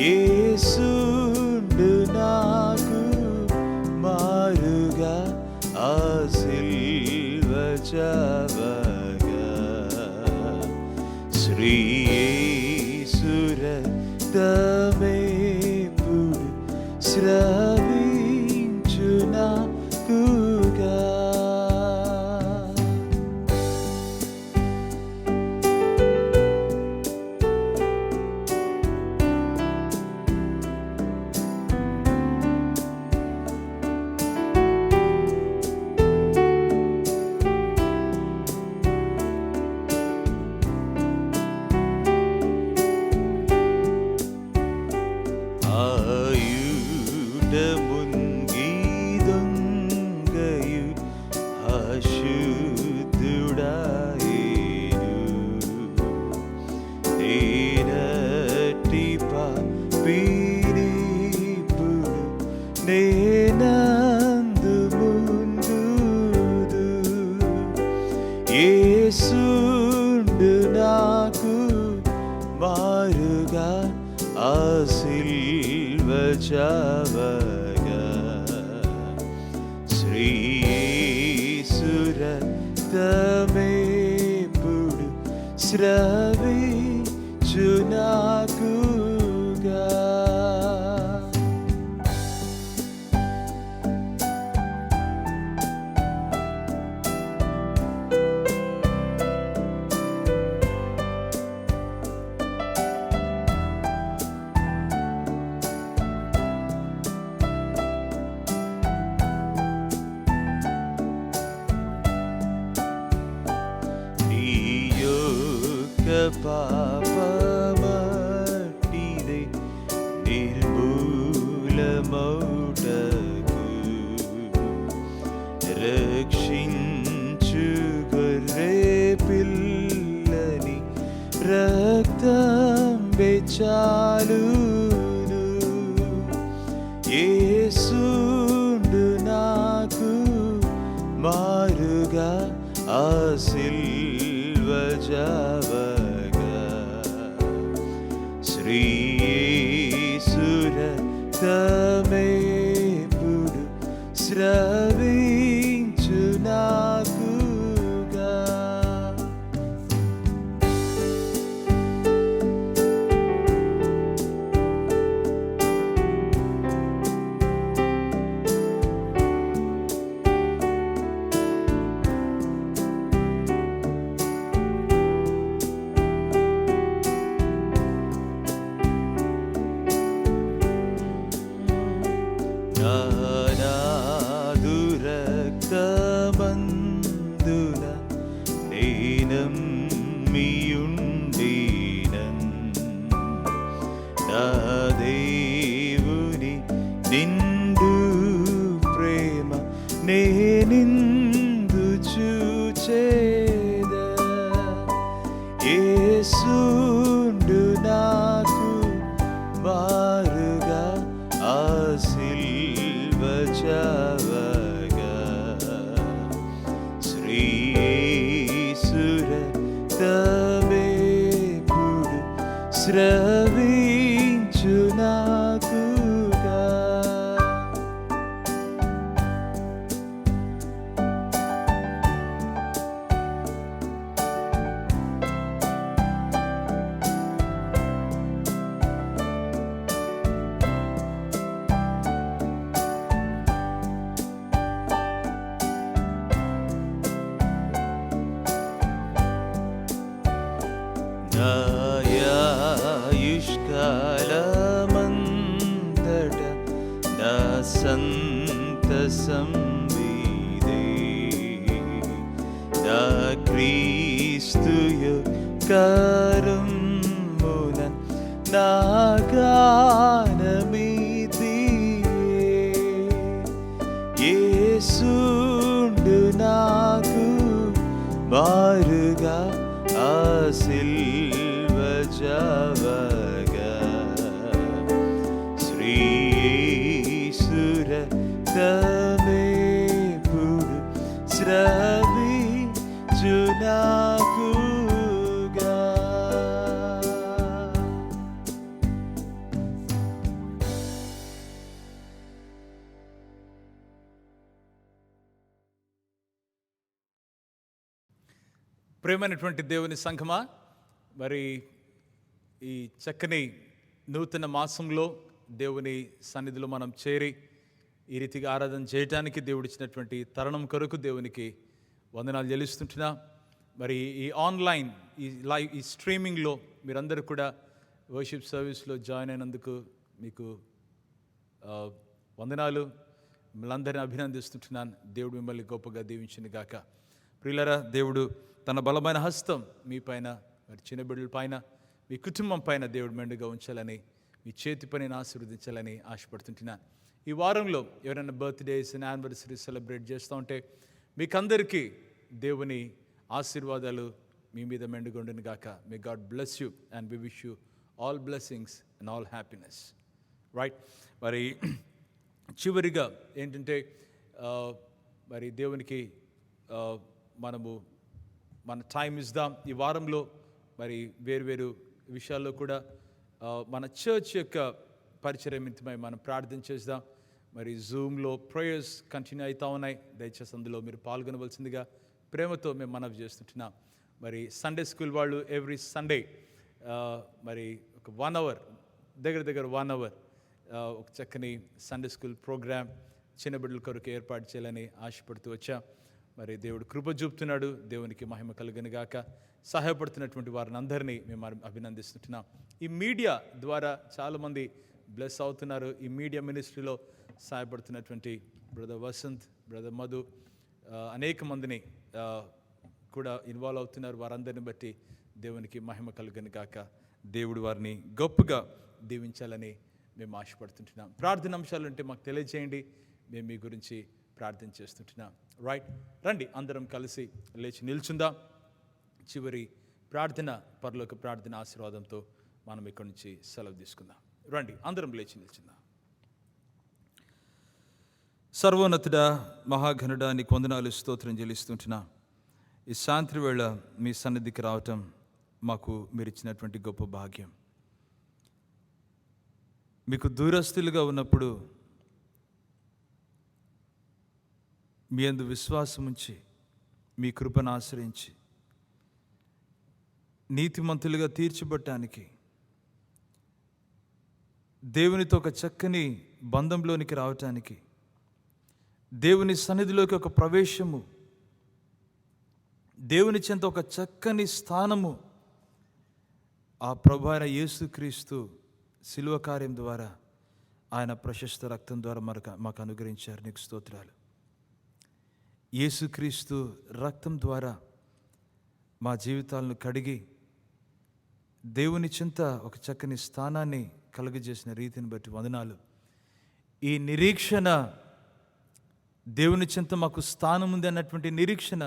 యేసుండు నాకు మారుగా ఆ సిల్వ చావగా, శ్రీ యేసు రక్తమేపుడు స్రవించు నాకుగా. యేసుండు నాకు మారుగా ఆ సిల్వ చావగా, శ్రీ యేసు రక్తమేపుడు స్రవించు నాకుగా. పాపమట్టిదే నిర్మూలమౌటకు, రక్షించు గొర్రె పిల్లని రక్తం చాలును. యేసుండు నాకు మారుగా ఆ సిల్వ చావగా, శ్రీ యేసు రక్తమేపుడు స్రవించు నాకుగా. రక్తమందున నేనమ్మియుండినన్, నా దేవుని నిండు ప్రేమ నేనిందు చూచేద. యేసుండు నాకు మారుగా ఆ సిల్వ చావగా, శ్రీ యేసు రక్తమేపుడు స్రవించు నాకుగా. కాలమంతట నా సంతసం నీదే. నా క్రీస్తు కరమున నా గానమిదియే. యేసుండు నాకు మారుగా ఆ సిల్వ జావగా. శ్రీ యేసుర తమేపుడు స్రవించునాకుగా. ప్రేమైనటువంటి దేవుని సంఘమా, మరి ఈ చక్కని నూతన మాసంలో దేవుని సన్నిధిలో మనం చేరి ఈ రీతిగా ఆరాధన చేయడానికి దేవుడిచ్చినటువంటి తరుణం కొరకు దేవునికి వందనాలు చెల్లిస్తుంటున్నా. మరి ఈ ఆన్లైన్ ఈ స్ట్రీమింగ్లో మీరందరూ కూడా వర్షిప్ సర్వీస్లో జాయిన్ అయినందుకు మీకు వందనాలు. మిమ్మల్ని అందరినీ అభినందిస్తుంటున్నాను. దేవుడు మిమ్మల్ని గొప్పగా దీవించును గాక. ప్రియులారా, దేవుడు తన బలమైన హస్తం మీ పైన, మరి చిన్న బిడ్డల పైన, మీ కుటుంబం పైన దేవుడు మెండుగా ఉంచాలని, మీ చేతి పనిని ఆశీర్వదించాలని ఆశపడుతుంటున్నాను. ఈ వారంలో ఎవరైనా బర్త్డేస్ అండ్ యానివర్సరీ సెలబ్రేట్ చేస్తూ ఉంటే మీకందరికీ దేవుని ఆశీర్వాదాలు మీ మీద మెండుగా ఉండును గాక. May God bless you and we wish you all blessings and all happiness. Right. మరి చివరిగా ఏంటంటే, మరి దేవునికి మనము మన టైం ఇద్దాం. ఈ వారంలో మరి వేరు విషయాల్లో కూడా మన చర్చ్ యొక్క పరిచర్య నిమిత్తమై మనం ప్రార్థన చేద్దాం. మరి జూమ్లో ప్రేయర్స్ కంటిన్యూ అవుతూ ఉన్నాయి. దయచేసి అందులో మీరు పాల్గొనవలసిందిగా ప్రేమతో మేము మనవి చేస్తుంటున్నాం. మరి సండే స్కూల్ వాళ్ళు ఎవ్రీ సండే మరి ఒక 1 hour దగ్గర 1 hour ఒక చక్కని సండే స్కూల్ ప్రోగ్రామ్ చిన్న బిడ్డల కొరకు ఏర్పాటు చేయాలని ఆశపడుతూ వచ్చాం. మరి దేవుడు కృప చూపుతున్నాడు. దేవునికి మహిమ కలుగును గాక. సహాయపడుతున్నటువంటి వారిని అందరినీ మేము అభినందిస్తుంటున్నాం. ఈ మీడియా ద్వారా చాలామంది బ్లెస్ అవుతున్నారు. ఈ మీడియా మినిస్ట్రీలో సహాయపడుతున్నటువంటి బ్రదర్ వసంత్, బ్రదర్ మధు, అనేక మందిని కూడా ఇన్వాల్వ్ అవుతున్నారు. వారందరిని బట్టి దేవునికి మహిమ కలుగును గాక. దేవుడు వారిని గొప్పగా దీవించాలని మేము ఆశపడుతుంటున్నాం. ప్రార్థన అంశాలు ఉంటే మాకు తెలియజేయండి, మేము మీ గురించి ప్రార్థన చేస్తుంటున్నాం. రైట్, రండి అందరం కలిసి లేచి నిల్చుందాం. చివరి ప్రార్థన, పరలోక ప్రార్థన ఆశీర్వాదంతో మనం ఇక్కడి నుంచి సెలవు తీసుకుందాం. రండి అందరం లేచి నిల్చుందాం. సర్వోన్నతుడా, మహాఘనుడా, నీకు వందనాలు, స్తోత్రం చెల్లిస్తుంటున్నా. ఈ సాయంత్రం వేళ మీ సన్నిధికి రావటం మాకు మీరు ఇచ్చినటువంటి గొప్ప భాగ్యం. మీకు దూరస్తులుగా ఉన్నప్పుడు మీ యందు విశ్వాసం ఉంచి మీ కృపను ఆశ్రయించి నీతిమంతులుగా తీర్చిబట్టడానికి, దేవునితో ఒక చక్కని బంధంలోనికి రావటానికి, దేవుని సన్నిధిలోకి ఒక ప్రవేశము, దేవుని చెంత ఒక చక్కని స్థానము ఆ ప్రభు అయిన యేసుక్రీస్తు శిలువ కార్యం ద్వారా, ఆయన ప్రశస్త రక్తం ద్వారా మాకు అనుగ్రహించారు. నీకు స్తోత్రాలు. యేసుక్రీస్తు రక్తం ద్వారా మా జీవితాలను కడిగి దేవుని చింత ఒక చక్కని స్థానాన్ని కలుగజేసిన రీతిని బట్టి వందనాలు. ఈ నిరీక్షణ, దేవుని చింత మాకు స్థానం ఉంది అన్నటువంటి నిరీక్షణ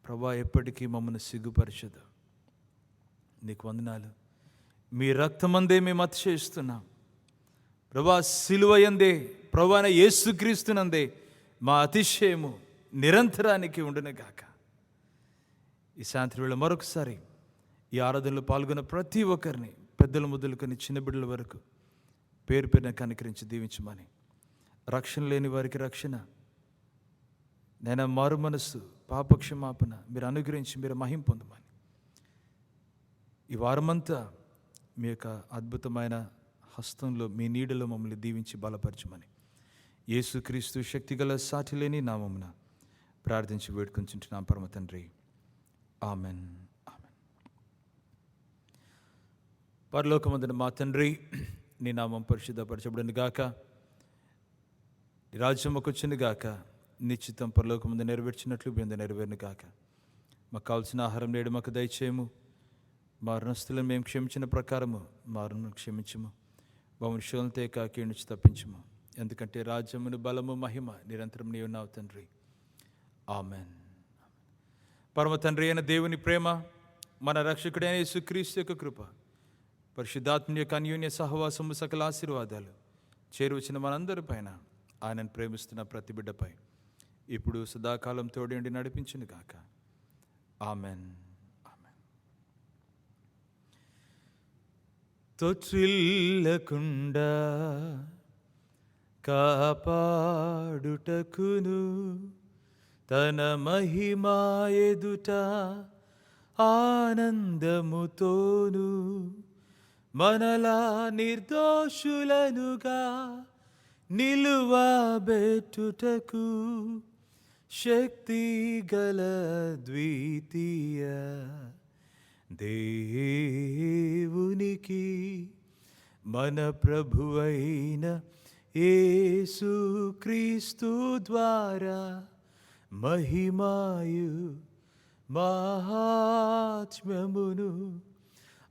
ప్రభా ఎప్పటికీ మమ్మల్ని సిగ్గుపరచదు. నీకు వందనాలు. మీ రక్తమందే మేము అతిశయిస్తున్నాం ప్రభా. సిలువయందే, ప్రభు అయిన యేసుక్రీస్తునందే మా అతిశయము నిరంతరానికి ఉండునుగాక. ఈ సాయంత్రం వేళ మరొకసారి ఈ ఆరాధనలో పాల్గొన్న ప్రతి ఒక్కరిని, పెద్దల మొదలుకొని చిన్న బిడ్డల వరకు పేరు పేరున కనికరించి దీవించమని, రక్షణ లేని వారికి రక్షణ, నేను మారు మనస్సు, పాపక్షమాపణ మీరు అనుగ్రహించి మీరు మహిమ పొందమని, ఈ వారమంతా మీ యొక్క అద్భుతమైన హస్తంలో, మీ నీడలో మమ్మల్ని దీవించి బలపరచమని యేసుక్రీస్తు శక్తిగల సాటి లేని నామమున ప్రార్థించి వేడుకొంచుంటున్నాం పరమ తండ్రి. ఆమెన్. పరలోకమందున మా తండ్రి, నీ నామం పరిశుద్ధపరచబడును గాక, నీ రాజ్యం వచ్చును గాక, నిశ్చితం పరలోకమందు నెరవేర్చినట్లు బిందు నెరవేరును గాక. మాకు కావాల్సిన ఆహారం నేడు మాకు దయచేయము. మా రుణస్తులను మేము క్షమించిన ప్రకారము మా రుణం క్షమించము. భవిష్యత్తులను తేకాకి నుంచి తప్పించము. ఎందుకంటే రాజ్యమును, బలము, మహిమ నిరంతరం నీవు ఉన్నావు తండ్రి. ఆమెన్. పరమ తండ్రి అయిన దేవుని ప్రేమ, మన రక్షకుడైన యేసుక్రీస్తు యొక్క కృప, పరిశుద్ధాత్మ యొక్క అన్యోన్య సహవాసము, సకల ఆశీర్వాదాలు చేరువచ్చిన మనందరి పైన, ఆయనను ప్రేమిస్తున్న ప్రతి బిడ్డపై ఇప్పుడు సదాకాలం తోడి నడిపించును గాక. ఆమెన్. ఆమెన్. తొట్టిల్లకుండా కాపాడుటకును తన మహిమా ఎదుట ఆనందముతోను మనలా నిర్దోషులనుగా నిలువబెట్టుటకు శక్తి గల ద్వితీయ దేవునికి మన ప్రభువైన యేసుక్రీస్తు ద్వారా మహిమాయు మహాత్మ్యమును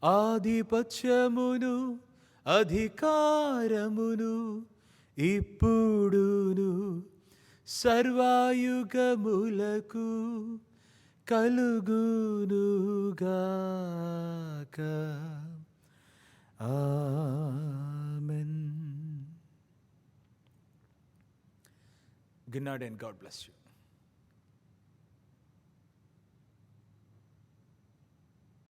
ఆధిపత్యమును అధికారమును ఇప్పుడును సర్వాయుగములకు కలుగునుగాక. Amen. Good night and God bless you.